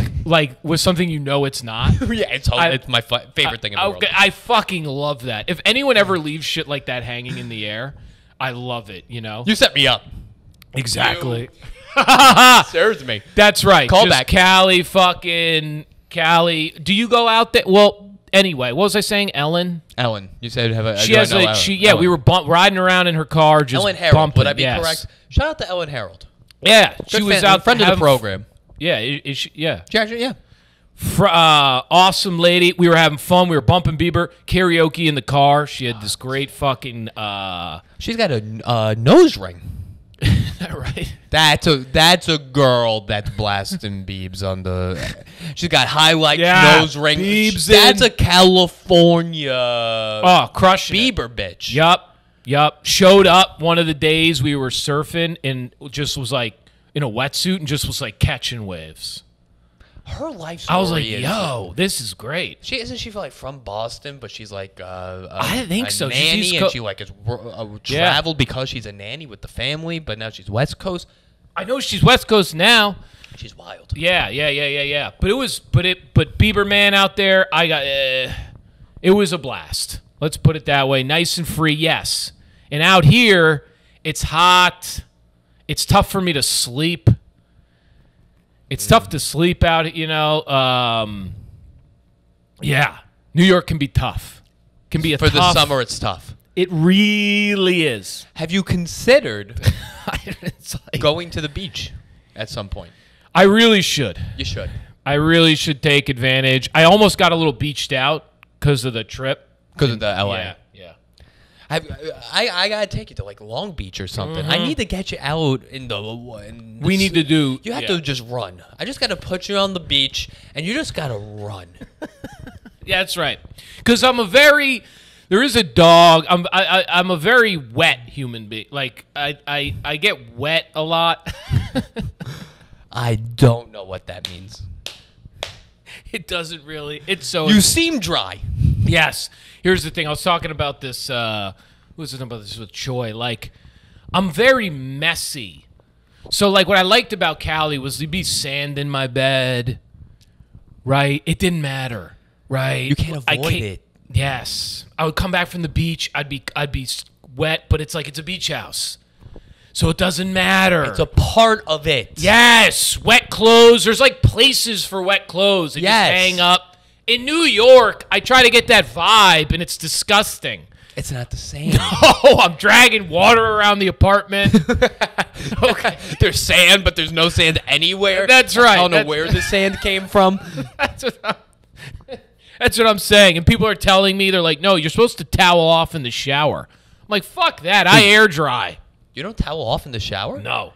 with something it's not. Yeah, it's my favorite thing in the world. I fucking love that. If anyone ever leaves shit like that hanging in the air, I love it. You set me up. Exactly. Serves me. That's right. Call Just back. Cali. Do you go out there? Well, anyway, what was I saying? Ellen. Ellen, you said have a. She has Ellen. Yeah, we were riding around in her car, just Ellen Harold. bumping. Would I be yes. correct? Shout out to Ellen Harold. Yeah, she Good was fan, out friend of the having- program. Yeah, is she, yeah. Yeah. Awesome lady. We were having fun. We were bumping Bieber karaoke in the car. She had this great fucking. She's got a nose ring. Right. That's a girl that's blasting Biebs on the. She's got highlight nose ring. Biebs That's in. a California. Crushing Bieber bitch. Yup. Showed up one of the days we were surfing and just was like in a wetsuit and just was like catching waves. Her life story. I was like, is, yo, this is great. Isn't she like from Boston, but she's like I think a so. She's nanny, East and Coast. she like has traveled because she's a nanny with the family, but now she's West Coast. I know she's West Coast now. She's wild. Yeah. But Bieber man out there, I got it was a blast. Let's put it that way. Nice and free, yes. And out here, it's hot. It's tough for me to sleep. It's tough to sleep out, Yeah. New York can be tough. Can be For the summer, it's tough. It really is. Have you considered It's like- going to the beach at some point? I really should. You should. I really should take advantage. I almost got a little beached out because of the trip. Because of the LA. Yeah. I gotta take you to like Long Beach or something. I need to get you out in the. We need to do. You have to just run. I just gotta put you on the beach, and you just gotta run. Yeah, that's right. Because I'm a very. There is a dog. I'm a very wet human being. Like I get wet a lot. I don't know what that means. It doesn't really. It's so. You seem dry. Yes. Here's the thing. I was talking about this. Who was talking about this with Choi? Like, I'm very messy. So, like, what I liked about Cali was there'd be sand in my bed. Right. It didn't matter. Right. You can't avoid it. Yes. I would come back from the beach. I'd be wet, but it's like it's a beach house. So it doesn't matter. It's a part of it. Yes. Wet clothes. There's like places for wet clothes that just hang up. In New York, I try to get that vibe, and it's disgusting. It's not the same. No, I'm dragging water around the apartment. Okay. There's sand, but there's no sand anywhere. That's right. I don't know where the sand came from. That's what I'm saying. And people are telling me, they're like, no, you're supposed to towel off in the shower. I'm like, fuck that. I air dry. You don't towel off in the shower? No.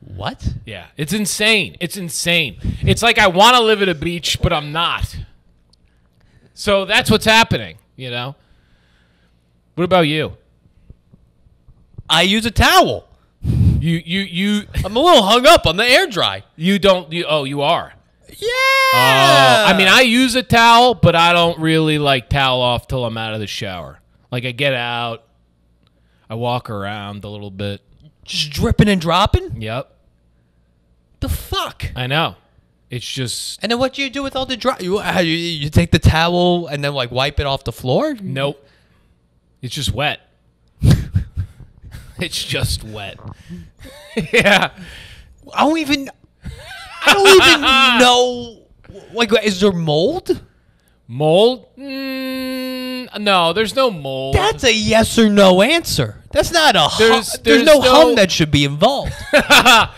What? Yeah. It's insane. It's insane. It's like I want to live at a beach, but I'm not. So that's what's happening, you know? What about you? I use a towel. You I'm a little hung up on the air dry. You don't you are. Yeah. I mean, I use a towel, but I don't really like towel off till I'm out of the shower. Like I get out, I walk around a little bit. Just dripping and dropping? Yep. The fuck? I know. It's just And then what do you do with all the dry? You take the towel and then like wipe it off the floor? Nope. It's just wet. It's just wet. Yeah. I don't even know. Like, is there mold? Mold? No, there's no mold. That's a yes or no answer. That's not a there's no hum that should be involved. I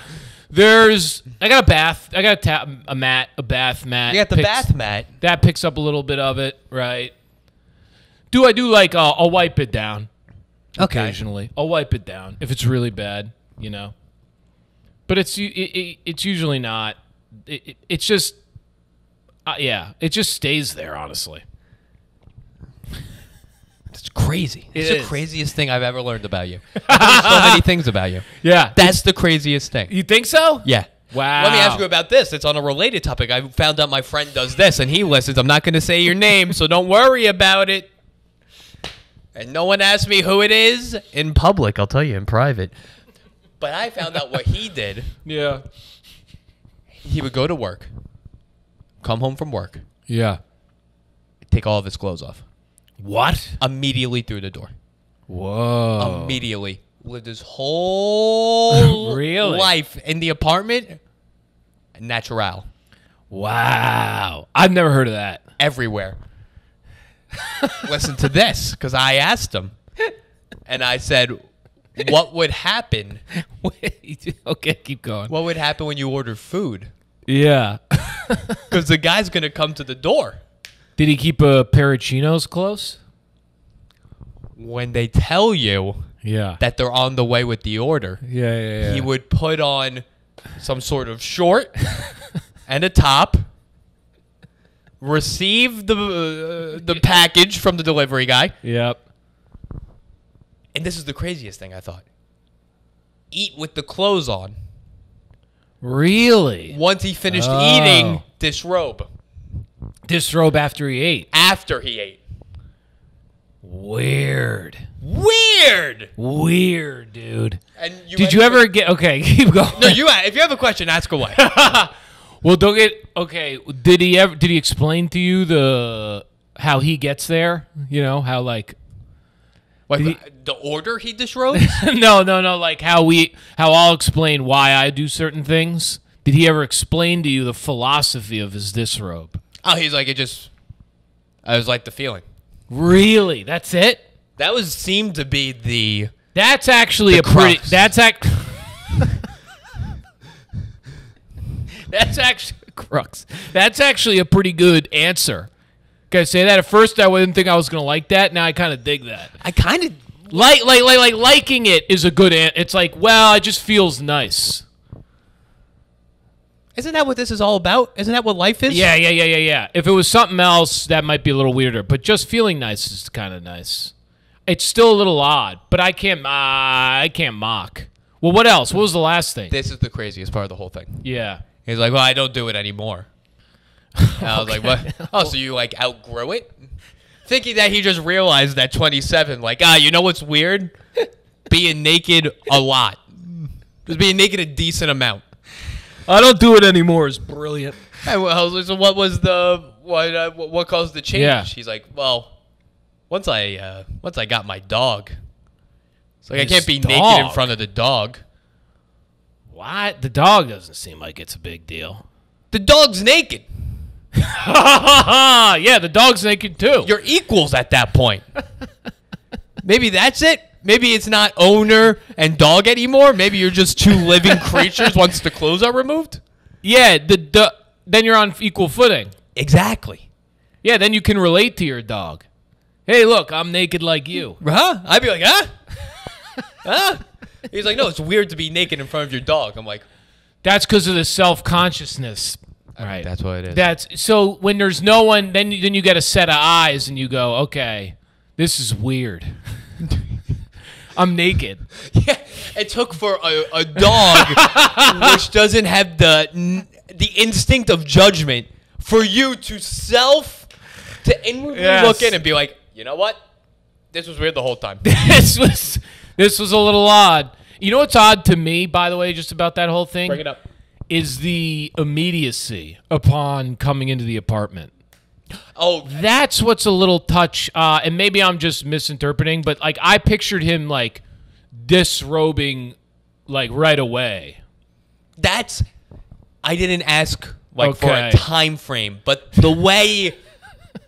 got a bath. I got a bath mat. You got the bath mat. That picks up a little bit of it, right? I do like I'll wipe it down. Okay. Occasionally, I'll wipe it down if it's really bad, you know. But it's usually not. It's just it just stays there, honestly. It's crazy. It's It is. the craziest thing I've ever learned about you. I've learned so many things about you. Yeah, That's the craziest thing. you think so? Yeah. Wow. Let me ask you about this. It's on a related topic. I found out my friend does this, and he listens. I'm not going to say your name, so don't worry about it. And no one asked me who it is in public. I'll tell you in private. But I found out what he did. Yeah. He would go to work, come home from work, Yeah. take all of his clothes off. What? Immediately through the door. Whoa. Immediately. Lived his whole Really? life in the apartment. Natural. Wow. I've never heard of that. Everywhere. Listen to this, because I asked him. And I said, what would happen? Okay, keep going. What would happen when you order food? Yeah. Because the guy's going to come to the door. Did he keep a pair of chinos close? When they tell you Yeah. that they're on the way with the order, Yeah. he would put on some sort of short and a top, receive the package from the delivery guy, Yep. and this is the craziest thing I thought. Eat with the clothes on. Really? Once he finished Oh. eating, disrobe. Disrobe after he ate. After he ate. Weird. Weird. Weird, dude. And Did you ever get... Okay, keep going. No, if you have a question, ask away. Well, don't get... Okay, did he explain to you how he gets there? You know, how like... Like the order he disrobes? No, like how I'll explain why I do certain things. Did he ever explain to you the philosophy of his disrobe? Oh, he's like, I was like the feeling. Really? That's it? That seemed to be the... That's actually a crux. pretty... That's actually crux. That's actually a pretty good answer. Can I say that? At first, I didn't think I was going to like that. Now I kind of dig that. I kind of... Liking it is a good it's like, well, it just feels nice. Isn't that what this is all about? Isn't that what life is? Yeah. If it was something else, that might be a little weirder. But just feeling nice is kind of nice. It's still a little odd, but I can't mock. Well, what else? What was the last thing? This is the craziest part of the whole thing. Yeah. He's like, well, I don't do it anymore. And I was like, what? Oh, so you like outgrew it? Thinking that he just realized at 27, like, you know what's weird? Being naked a lot. Just being naked a decent amount. I don't do it anymore is brilliant. And well, so what was what caused the change? Yeah. He's like, well, once I got my dog. It's like I can't be naked in front of the dog. What? The dog doesn't seem like it's a big deal. The dog's naked. Yeah, the dog's naked too. You're equals at that point. Maybe that's it. Maybe it's not owner and dog anymore. Maybe you're just two living creatures once the clothes are removed. Yeah, then you're on equal footing. Exactly. Yeah, then you can relate to your dog. Hey, look, I'm naked like you. Huh? I'd be like, huh? Huh? He's like, no, it's weird to be naked in front of your dog. I'm like, that's because of the self-consciousness. Right. That's what it is. That's so when there's no one, then you get a set of eyes and you go, okay, this is weird. I'm naked. Yeah, it took for a dog which doesn't have the instinct of judgment for you to inwardly look in and be like, you know what? This was weird the whole time. This was a little odd. You know what's odd to me, by the way, just about that whole thing? Bring it up. Is the immediacy upon coming into the apartment. Oh, that's what's a little touch, and maybe I'm just misinterpreting, but like I pictured him like disrobing like right away. I didn't ask for a time frame, but the way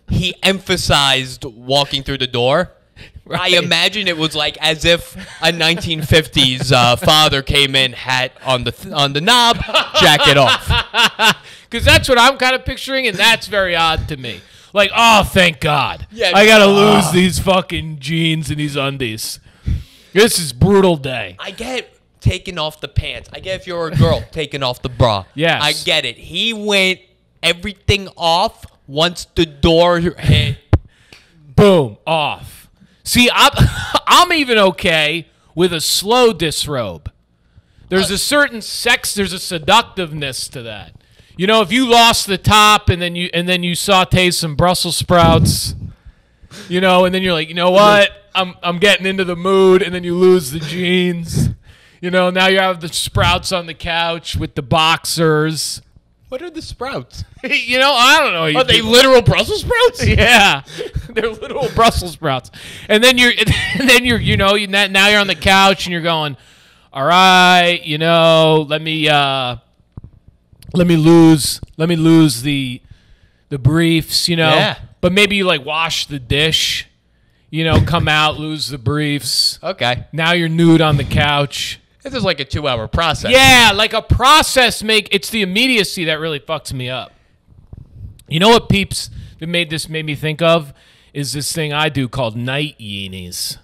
he emphasized walking through the door, right. I imagine it was like as if a 1950s father came in, hat on the knob, jacket off. Because that's what I'm kind of picturing, and that's very odd to me. Like, oh, thank God. Yeah, I got to lose these fucking jeans and these undies. This is brutal day. I get taking off the pants. I get if you're a girl, taking off the bra. Yes. I get it. He went everything off once the door hit. Boom, off. See, I'm even okay with a slow disrobe. There's a certain there's a seductiveness to that. You know, if you lost the top and then you saute some Brussels sprouts, you know, and then you're like, you know what? I'm getting into the mood, and then you lose the jeans. You know, now you have the sprouts on the couch with the boxers. What are the sprouts? You know, I don't know. Are they literal Brussels sprouts? Yeah, they're literal Brussels sprouts. And then you know, now you're on the couch and you're going, all right, you know, let me lose the briefs, you know. Yeah. But maybe you like wash the dish, you know, come out, lose the briefs. Okay. Now you're nude on the couch. This is like a 2-hour process. Yeah, like a process it's the immediacy that really fucks me up. You know what peeps that made me think of is this thing I do called night yeenz.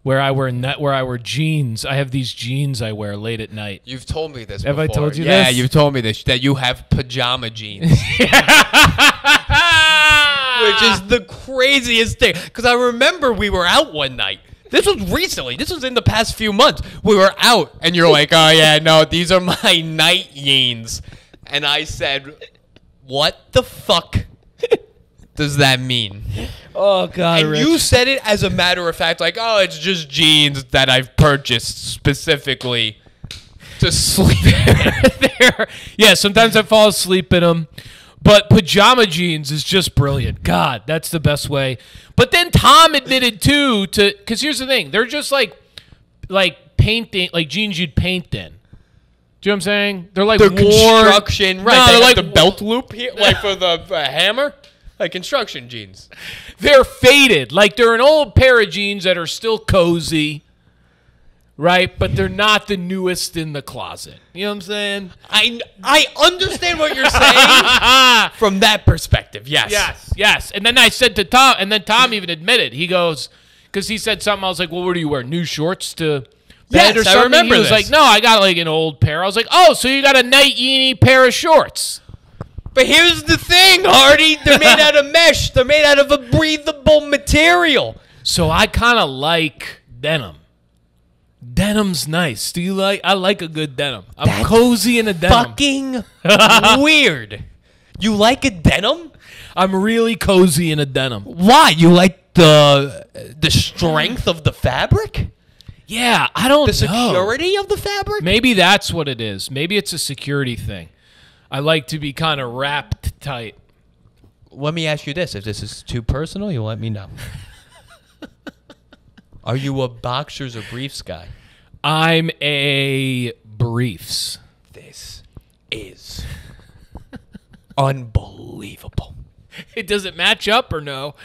Where I wear jeans. I have these jeans I wear late at night. You've told me this Have before. I told you this? Yeah, you've told me this, that you have pajama jeans. Which is the craziest thing. Because I remember we were out one night. This was recently. This was in the past few months. We were out, and you're like, oh, yeah, no, these are my night yeenz. And I said, what the fuck does that mean? Oh, God, and Rich. you said it as a matter of fact, like, oh, it's just jeans that I've purchased specifically to sleep there. Yeah, sometimes I fall asleep in them. But pajama jeans is just brilliant. God, that's the best way. But then Tom admitted, too, because here's the thing. They're just like painting, like jeans you'd paint in. Do you know what I'm saying? They're like construction. Right, No, they they're like like the belt loop here, like for the hammer. Like construction jeans. They're faded. Like they're an old pair of jeans that are still cozy, right? But they're not the newest in the closet. You know what I'm saying? I understand what you're saying from that perspective. Yes. Yes. And then I said to Tom, and then Tom even admitted. He goes, because he said something. I was like, well, what do you wear? New shorts to bed or Yes, I something? remember He was this. like, no, I got like an old pair. I was like, oh, so you got a night yeeny pair of shorts. But here's the thing, Hardy. They're made out of mesh. They're made out of a breathable material. So I kind of like denim. Denim's nice. Do you like? I like a good denim. I'm That's cozy in a denim. Fucking weird. You like a denim? I'm really cozy in a denim. Why? You like the strength of the fabric? Yeah, I don't The know. security of the fabric? Maybe that's what it is. Maybe it's a security thing. I like to be kind of wrapped tight. Let me ask you this. If this is too personal, you'll let me know. Are you a boxers or briefs guy? I'm a briefs. This is unbelievable. It doesn't match up or no?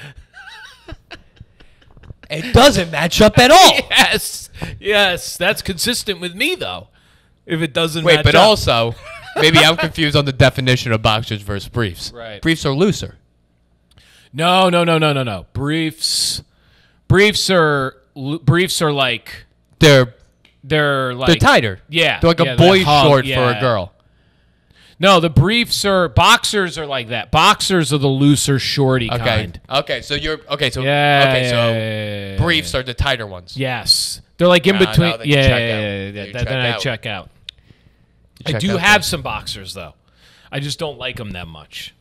It doesn't match up at all. Yes. Yes. That's consistent with me, though. If it doesn't Wait, match but up. also, maybe I'm confused on the definition of boxers versus briefs. Right. Briefs are looser. No. Briefs are like They're they're tighter. Yeah. They're like yeah, a boy hug, short for yeah. a girl. No, the briefs are boxers are like that. Boxers are the looser, shorty Okay. kind. Okay. So you're okay. So Yeah. okay. So yeah. briefs are the tighter ones. Yes, they're like in Nah, between. no, then you Yeah, check yeah, out. yeah, Then yeah. you Then check I out. check out. I Check do out have that. some boxers though. I just don't like them that much.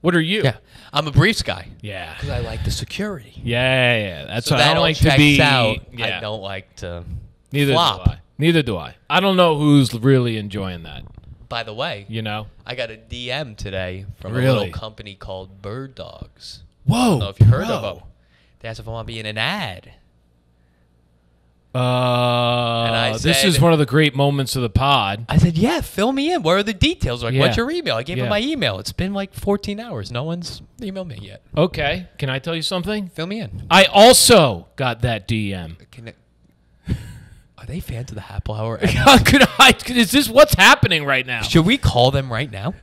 What are you? Yeah. I'm a briefs guy Yeah. because I like the security. Yeah. That's So what I that don't all like to checks be. out. Yeah. I don't like to Neither flop. do I. Neither do I. I don't know who's really enjoying that. By the way, You know. I got a DM today from a Really? little company called Bird Dogs. Whoa. I don't know if you heard of them. They asked if I want to be in an ad. I This is said- one of the great moments of the pod. I said, yeah, fill me in. What are the details? Like, Yeah. what's your email? I gave Yeah. him my email. It's been like 14 hours. No one's emailed me yet. Okay. Can I tell you something? Fill me in. I also got that DM. Are they fans of the Happy Hour? Is this what's happening right now? Should we call them right now?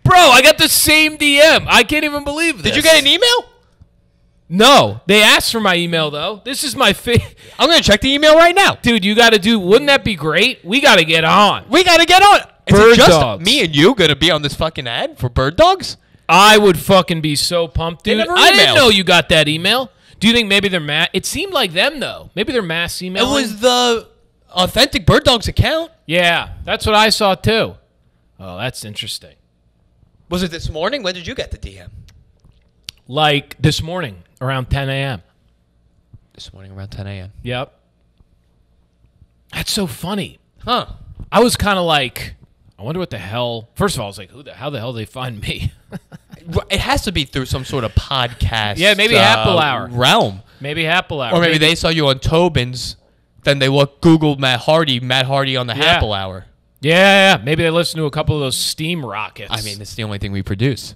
Bro, I got the same DM. I can't even believe this. Did you get an email? No. They asked for my email, though. This is my I'm going to check the email right now. Dude, you got to do... Wouldn't that be great? We got to get on. We got to get on. Is Bird it just Dogs. me and you going to be on this fucking ad for Bird Dogs? I would fucking be so pumped, They dude. never I didn't emailed. know you got that email. Do you think maybe they're mass... It seemed like them, though. Maybe they're mass It emailing. was the authentic Bird Dogs account. Yeah, that's what I saw, too. Oh, that's interesting. Was it this morning? When did you get the DM? Like this morning, around 10 a.m. This morning around 10 a.m. Yep. That's so funny. Huh. I was kind of like, I wonder what the hell. First of all, I was like, how the hell did they find me? It has to be through some sort of podcast. Yeah, maybe Happy Hour. realm. Maybe Happy Hour. Or maybe they saw you on Tobin's. Then they Googled Matt Hardy on the Yeah. Happy Hour. Yeah. Maybe they listened to a couple of those steam rockets. I mean, it's the only thing we produce.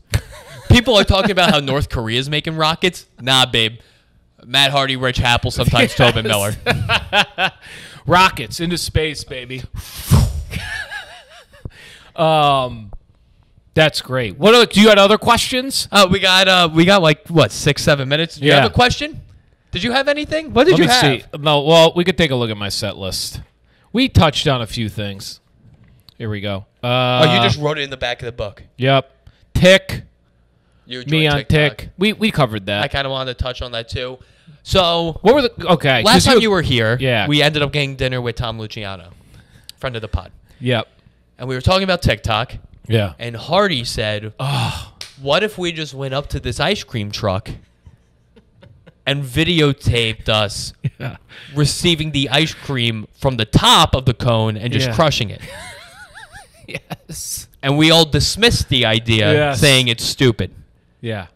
People are talking about how North Korea's making rockets. Nah, babe. Matt Hardy, Rich Happel, sometimes Tobin Miller. Rockets into space, baby. That's great. Do you have other questions? We got like what 6-7 minutes. Do you Yeah. have a question? Did you have anything? What did Let you me have? see. No, well, we could take a look at my set list. We touched on a few things. Here we go. Oh, you just wrote it in the back of the book. Yep. Tick. You enjoy Me on TikTok. Tick. We covered that. I kind of wanted to touch on that too. So What were the okay? last 'cause time you were here, Yeah. we ended up getting dinner with Tom Luciano, friend of the pod, Yep. and we were talking about TikTok. Yeah. And Hardy said, "What if we just went up to this ice cream truck and videotaped us Yeah. receiving the ice cream from the top of the cone and just Yeah. crushing it?" Yes. And we all dismissed the idea, Yes. saying it's stupid. Yeah.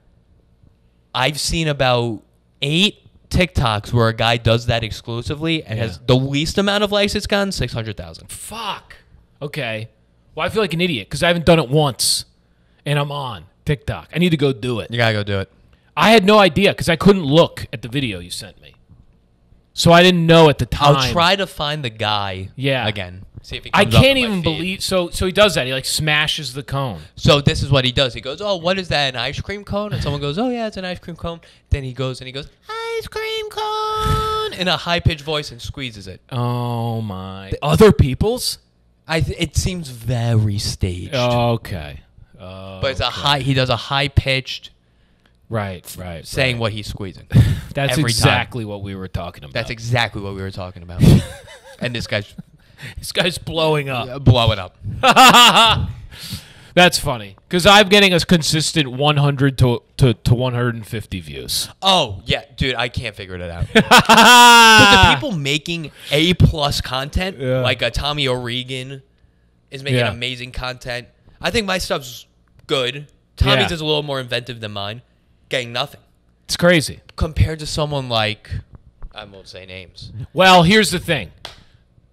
I've seen about 8 TikToks where a guy does that exclusively and has the least amount of likes it's gotten, 600,000. Fuck. Okay. Well, I feel like an idiot because I haven't done it once, and I'm on TikTok. I need to go do it. You gotta go do it. I had no idea because I couldn't look at the video you sent me, so I didn't know at the time. I'll try to find the guy again. See if he I comes up can't in my even feed. believe. So he does that. He like smashes the cone. So this is what he does. He goes, "Oh, what is that? An ice cream cone?" And someone goes, "Oh yeah, it's an ice cream cone." Then he goes, "Ice ice cream cone in a high-pitched voice and squeezes it. Oh my! Other people's? It seems very staged. Okay. But it's a high. He does a high-pitched Right. saying what he's squeezing. That's every exactly what we were talking about. That's exactly what we were talking about. And this guy's blowing up. blowing up. That's funny because I'm getting a consistent 100 to 150 views. Oh yeah, dude, I can't figure it out. But the people making A+ content, like a Tommy O'Regan, is making amazing content. I think my stuff's good. Tommy's is a little more inventive than mine. Getting nothing. It's crazy Compared to someone like, I won't say names. Well, here's the thing.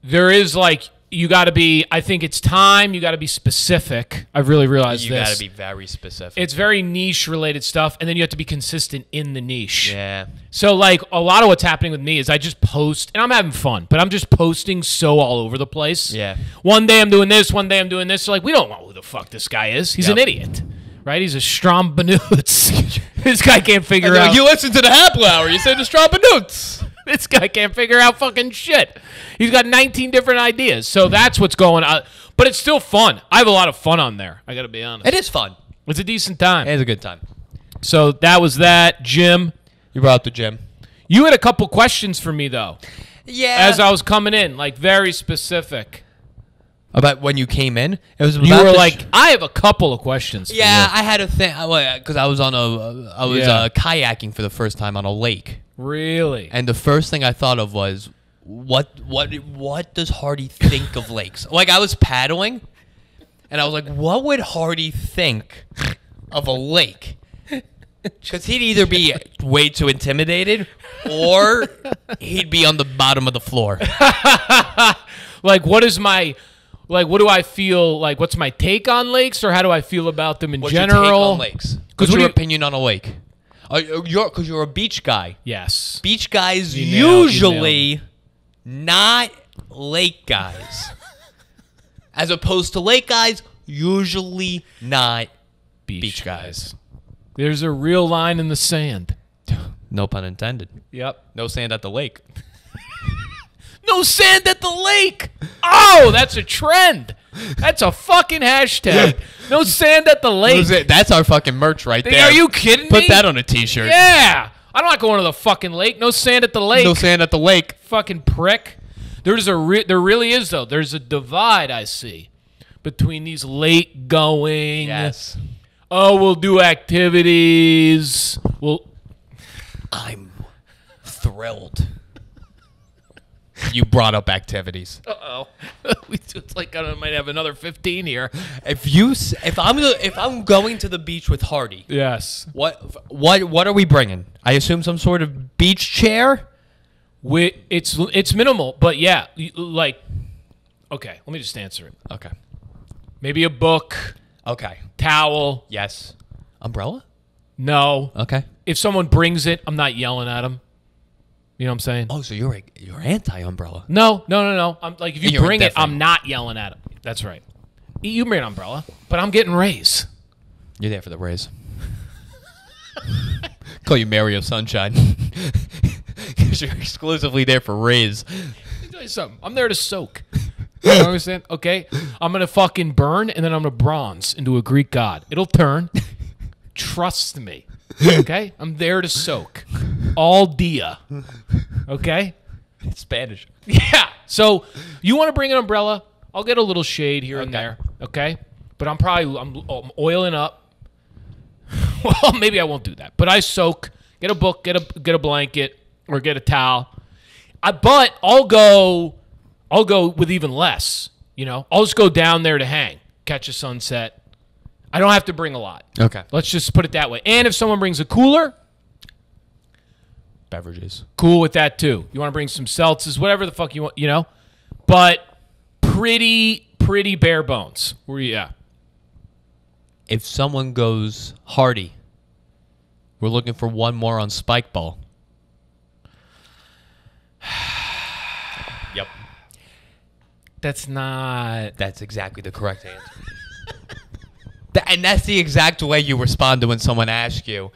There is like, you got to be, I think it's time, you got to be specific. I've really realized You got to be very specific. It's very niche related stuff, and then you have to be consistent in the niche. Yeah. So, like, a lot of what's happening with me is I just post, and I'm having fun, but I'm just posting so all over the place. Yeah. One day I'm doing this, one day I'm doing this. So, like, we don't know who the fuck this guy is. He's an idiot, right? He's a Strombanoots. This guy can't figure out. You listen to the Happy Hour. You say the Strombanoots. This guy can't figure out fucking shit. He's got 19 different ideas. So that's what's going on. But it's still fun. I have a lot of fun on there. I got to be honest. It is fun. It's a decent time. It is a good time. So that was that. Jim. You brought up the gym. You had a couple questions for me, though. Yeah. As I was coming in, like very specific. About when you came in? It was You were like, I have a couple of questions for you. I had a thing. Because I was on kayaking for the first time on a lake. Really? And the first thing I thought of was, what does Hardy think of lakes? Like, I was paddling, and I was like, what would Hardy think of a lake? Because he'd either be way too intimidated, or he'd be on the bottom of the floor. Like, what do I feel, like, what's my take on lakes, or how do I feel about them in What's general? your take on lakes? What's your opinion on a lake? Because you're a beach guy. Yes. Beach guys You nailed usually not lake guys. As opposed to lake guys, usually not beach guys. There's a real line in the sand. No pun intended. Yep. No sand at the lake. No sand at the lake. Oh, that's a trend. That's a fucking hashtag. No sand at the lake. That's our fucking merch right there. Are you kidding me? Put that on a t-shirt. Yeah. I'm not going to the fucking lake. No sand at the lake. No sand at the lake. Fucking prick. There really is, though. There's a divide I see between these lake going. Yes. Oh, we'll do activities. I'm thrilled. You brought up activities. Uh-oh. It's like I might have another 15 here. If I'm going to the beach with Hardy, Yes. what are we bringing? I assume some sort of beach chair. It's minimal, but yeah, like, okay, let me just answer it. Okay. Maybe a book, Okay. towel. Yes. Umbrella? No. Okay. If someone brings it, I'm not yelling at them. You know what I'm saying? Oh, so you're anti-umbrella. No. I'm like, if you You're bring it, indifferent. I'm not yelling at them. That's right. You bring an umbrella, but I'm getting rays. You're there for the rays. Call you Mario Sunshine. Because you're exclusively there for rays. Let me tell you something. I'm there to soak. You understand? Okay? I'm going to fucking burn, and then I'm going to bronze into a Greek god. It'll turn. Trust me. Okay? I'm there to soak. All dia. Okay? It's Spanish. Yeah. So you want to bring an umbrella? I'll get a little shade here and there. Okay? But I'm oiling up. Well, maybe I won't do that. But I soak. Get a book. Get a blanket, or get a towel. But I'll go with even less. You know, I'll just go down there to hang, catch a sunset. I don't have to bring a lot. Okay. Let's just put it that way. And if someone brings a cooler, Beverages. cool with that too. You want to bring some seltzers, whatever the fuck you want, you know. But pretty bare bones. Yeah. If someone goes Hardy, we're looking for one more on Spike Ball. Yep. That's exactly the correct answer. And that's the exact way you respond to when someone asks you,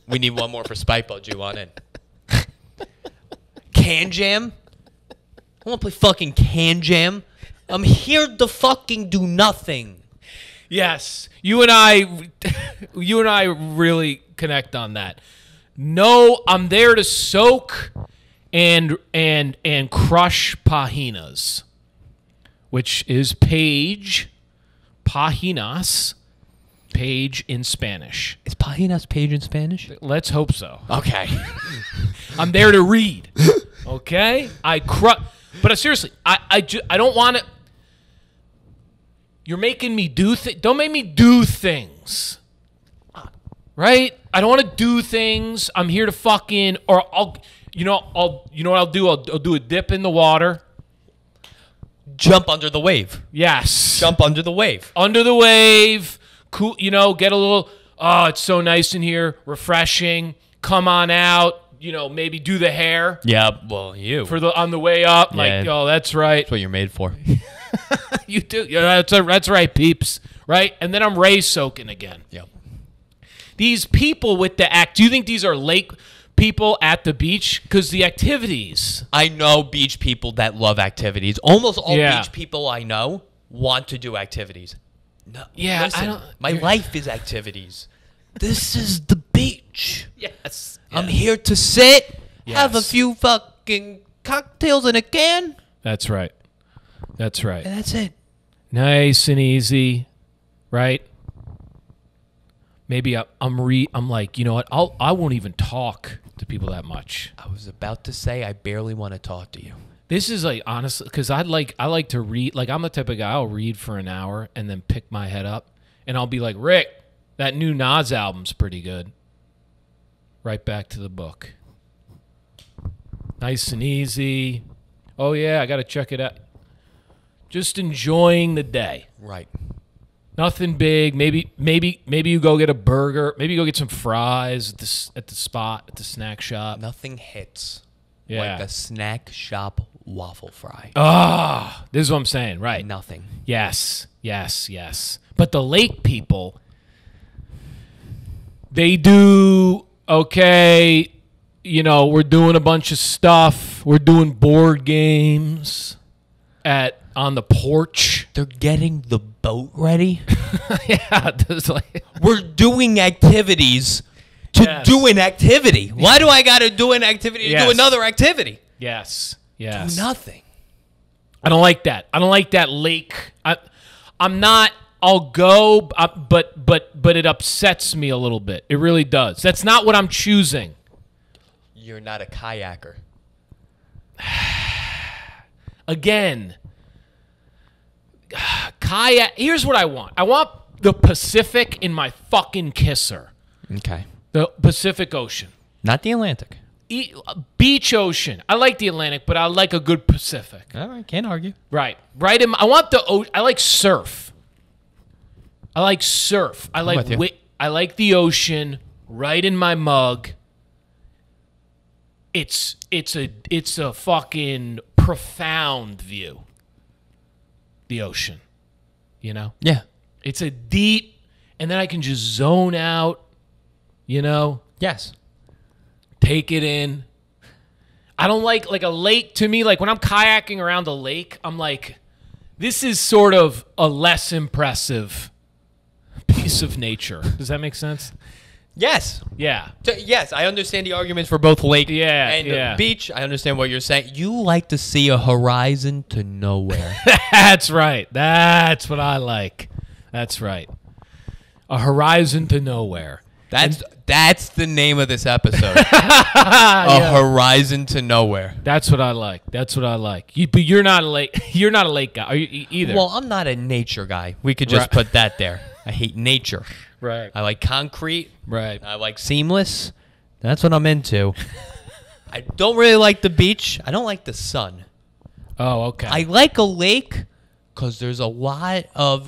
we need one more for Spike Ball. Do you want in? Can Jam. I want to play fucking Can Jam. I'm here to fucking do nothing. Yes, you and I really connect on that. No, I'm there to soak and crush pajinas, which is page, pajinas, page in Spanish. Is pajinas page in Spanish? Let's hope so. Okay. I'm there to read. Okay, but seriously, I don't want to. You're making me do don't make me do things. Right? I don't want to do things. I'm here to fucking, or you know what I'll do? I'll do a dip in the water. Jump under the wave. Yes. Jump under the wave. Under the wave. Cool. Get a little. Oh, it's so nice in here. Refreshing. Come on out. Maybe do the hair. Yeah. Well, you on the way up. Yeah. Like, oh, that's right. That's what you're made for. You do. Yeah, that's right, peeps. Right, and then I'm ray soaking again. Yep. These people with the act. Do you think these are lake people at the beach? Because the activities. I know beach people that love activities. Almost all Yeah. beach people I know want to do activities. No, Yeah, listen, I don't. my life is activities. This is the beach. Yes. I'm here to sit, have a Yes. few fucking cocktails in a can, That's right. That's right. and that's it. Nice and easy, right? Maybe I'm like, you know what? I won't even talk to people that much. I was about to say I barely want to talk to you. This is like honestly because I like to read. Like I'm the type of guy I'll read for an hour and then pick my head up and I'll be like, Rick, that new Nas album's pretty good. Right back to the book. Nice and easy. Oh yeah, I got to check it out. Just enjoying the day. Right. Nothing big. Maybe you go get a burger. Maybe you go get some fries at the spot at the snack shop. Nothing hits Yeah. like a snack shop waffle fry. Ah, this is what I'm saying. Right. Nothing. Yes. But the lake people, they do okay. We're doing a bunch of stuff. We're doing board games on the porch. They're getting the boat ready. Yeah, there's like We're doing activities to Yes. do an activity. Why do I got to do an activity to do Yes. another activity? yes. Do nothing. I don't like that. I don't like that lake. I'm not. I'll go, but it upsets me a little bit. It really does. That's not what I'm choosing. You're not a kayaker. Again, kayak. Here's what I want. I want the Pacific in my fucking kisser. Okay. The Pacific Ocean. Not the Atlantic. Beach ocean. I like the Atlantic, but I like a good Pacific. All right, can't argue. Right. I want I like surf. I like surf. I with you. I like the ocean right in my mug. It's a fucking profound view. The ocean. Yeah. It's a deep, and then I can just zone out, Yes. take it in. I don't like a lake to me. Like when I'm kayaking around a lake, I'm like, this is sort of a less impressive piece of nature. Does that make sense? Yes. Yeah. Yes, I understand the arguments for both lake Yeah, and yeah. beach. I understand what you're saying. You like to see a horizon to nowhere. That's right. That's what I like. That's right. A horizon to nowhere. That's the name of this episode. A horizon to nowhere. That's what I like. That's what I like. But you're not a lake. You're not a lake guy. Are you either? Well, I'm not a nature guy. We could just Right. put that there. I hate nature. right. I like concrete. Right. I like seamless. That's what I'm into. I don't really like the beach. I don't like the sun. Oh, okay. I like a lake because there's a lot of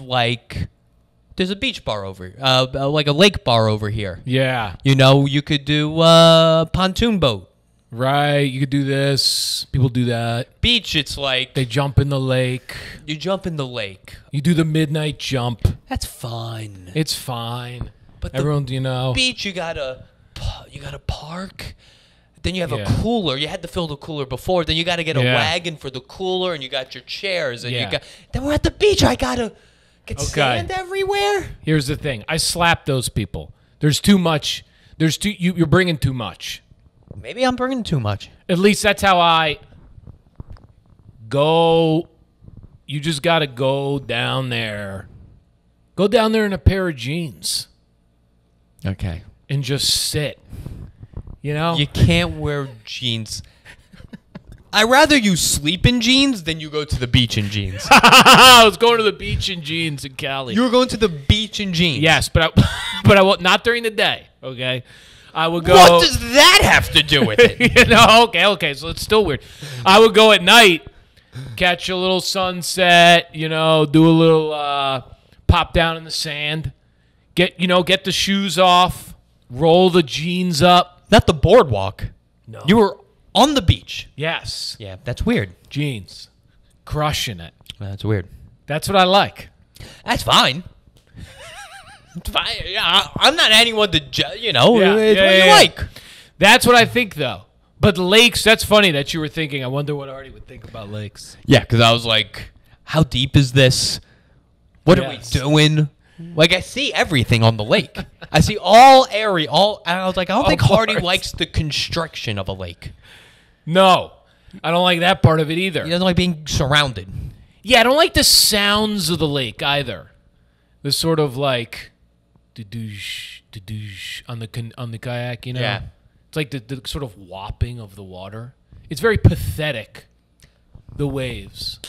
there's a beach bar over like a lake bar over here. yeah. You could do pontoon boat. Right. You could do this. People do that. Beach, it's like They jump in the lake. you jump in the lake. You do the midnight jump. That's fun. It's fine. But the Everyone, beach, you gotta park. Then you have Yeah. a cooler. You had to fill the cooler before. Then you got to get a Yeah. wagon for the cooler, and you got your chairs, and Yeah. you got. Then we're at the beach. I gotta get Okay. sand everywhere. Here's the thing. I slap those people. There's too much. You're bringing too much. Maybe I'm bringing too much. At least that's how I go. You just got to go down there. Go down there in a pair of jeans Okay. and just sit. You know? You can't wear jeans. I'd rather you sleep in jeans than you go to the beach in jeans. I was going to the beach in jeans in Cali. You were going to the beach in jeans. Yes, but I will not during the day. Okay, I would go. What does that have to do with it? You know? Okay. So it's still weird. I would go at night, catch a little sunset. You know, do a little pop down in the sand. Get the shoes off. Roll the jeans up. Not the boardwalk. No. You were on the beach. Yes. Yeah, that's weird. Jeans. Crushing it. That's weird. That's what I like. That's fine. It's fine. Yeah, I'm not anyone to judge. It's what you yeah. like. That's what I think, though. But lakes, that's funny that you were thinking. I wonder what Artie would think about lakes. Yeah, because I was like, how deep is this? What are we Yes. doing? Like, I see everything on the lake. I see all area, and I was like, I don't think Hardy parts. likes the construction of a lake. No, I don't like that part of it either. He doesn't like being surrounded. Yeah, I don't like the sounds of the lake either. The sort of like, da-doosh on the kayak, you know? Yeah. It's like the sort of whopping of the water. It's very pathetic, the waves.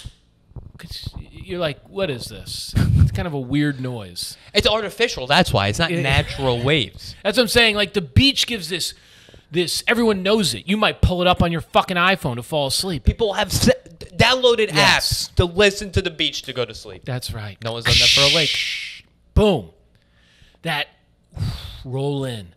'Cause you're like, what is this? It's kind of a weird noise. It's artificial, that's why. It's not natural waves. That's what I'm saying. Like, the beach gives this, everyone knows it. You might pull it up on your fucking iPhone to fall asleep. People have downloaded Yes. apps to listen to the beach to go to sleep. That's right. No one's done that for a lake. Boom. That roll in.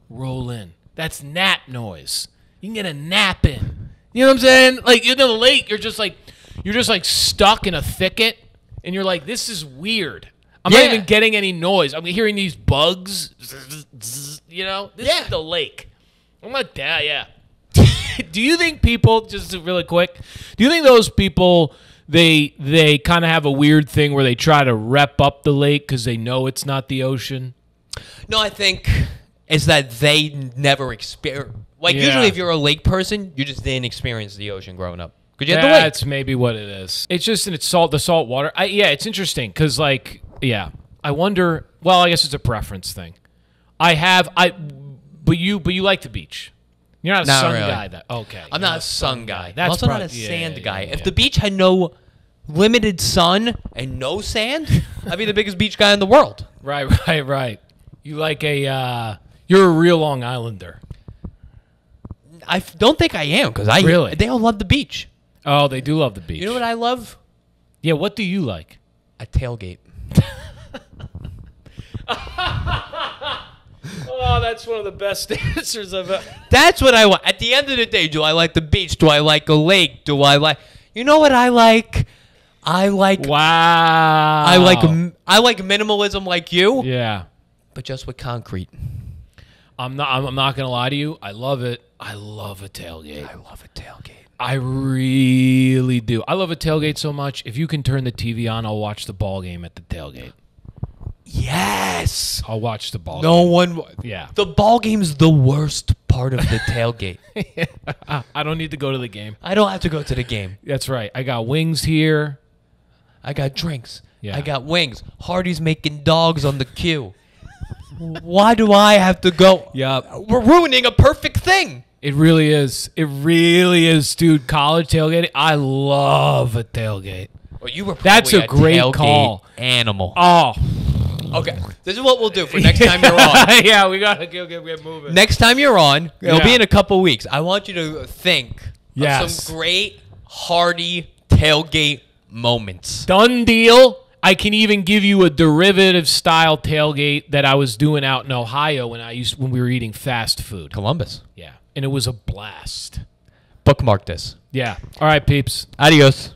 Roll in. That's nap noise. You can get a nap in. You know what I'm saying? Like, in the lake, you're just like stuck in a thicket, and you're like, this is weird. I'm not Yeah. even getting any noise. I'm hearing these bugs. You know? This Yeah. is the lake. I'm like, yeah. Do you think people, just really quick, do you think those people, they kind of have a weird thing where they try to rep up the lake because they know it's not the ocean? No, I think it's that they never experience. Like, Yeah. usually if you're a lake person, you just didn't experience the ocean growing up. Because you had the lake. That's maybe what it is. It's just the salt water. It's interesting because, like, I wonder. Well, I guess it's a preference thing. But you like the beach. You're not a Not sun really. guy. Okay, I'm you're not a sun guy. That's I'm also not a yeah, sand yeah, guy. yeah, If yeah. the beach had no limited sun and no sand, I'd be the biggest beach guy in the world. Right. You like you're a real Long Islander. I don't think I am because Really? they all love the beach. Oh, they do love the beach. You know what I love? Yeah, what do you like? A tailgate. Oh, that's one of the best answers I've ever. That's what I want. At the end of the day, do I like the beach? Do I like a lake? Do I like? You know what I like? I like. Wow. I like minimalism like you, Yeah. but just with concrete. I'm not gonna lie to you. I love it. I love a tailgate. I love a tailgate. I really do. I love a tailgate so much. If you can turn the TV on, I'll watch the ball game at the tailgate. Yes. I'll watch the ball No game. one. Yeah. The ball game's the worst part of the tailgate. I don't need to go to the game. I don't have to go to the game. That's right. I got wings here. I got drinks. Yeah. I got wings. Hardy's making dogs on the queue. Why do I have to go? Yep. We're ruining a perfect thing. It really is. It really is, dude. College tailgating. I love a tailgate. Well, you were probably That's a great tailgate call. Animal. Oh. Okay. This is what we'll do for next time you're on. Yeah, we gotta get moving. Next time you're on, it'll be Yeah. in a couple weeks. I want you to think of Yes. some great Hardy tailgate moments. Done deal. I can even give you a derivative style tailgate that I was doing out in Ohio when we were eating fast food. Columbus. Yeah, and it was a blast. Bookmark this. Yeah. All right, peeps. Adios.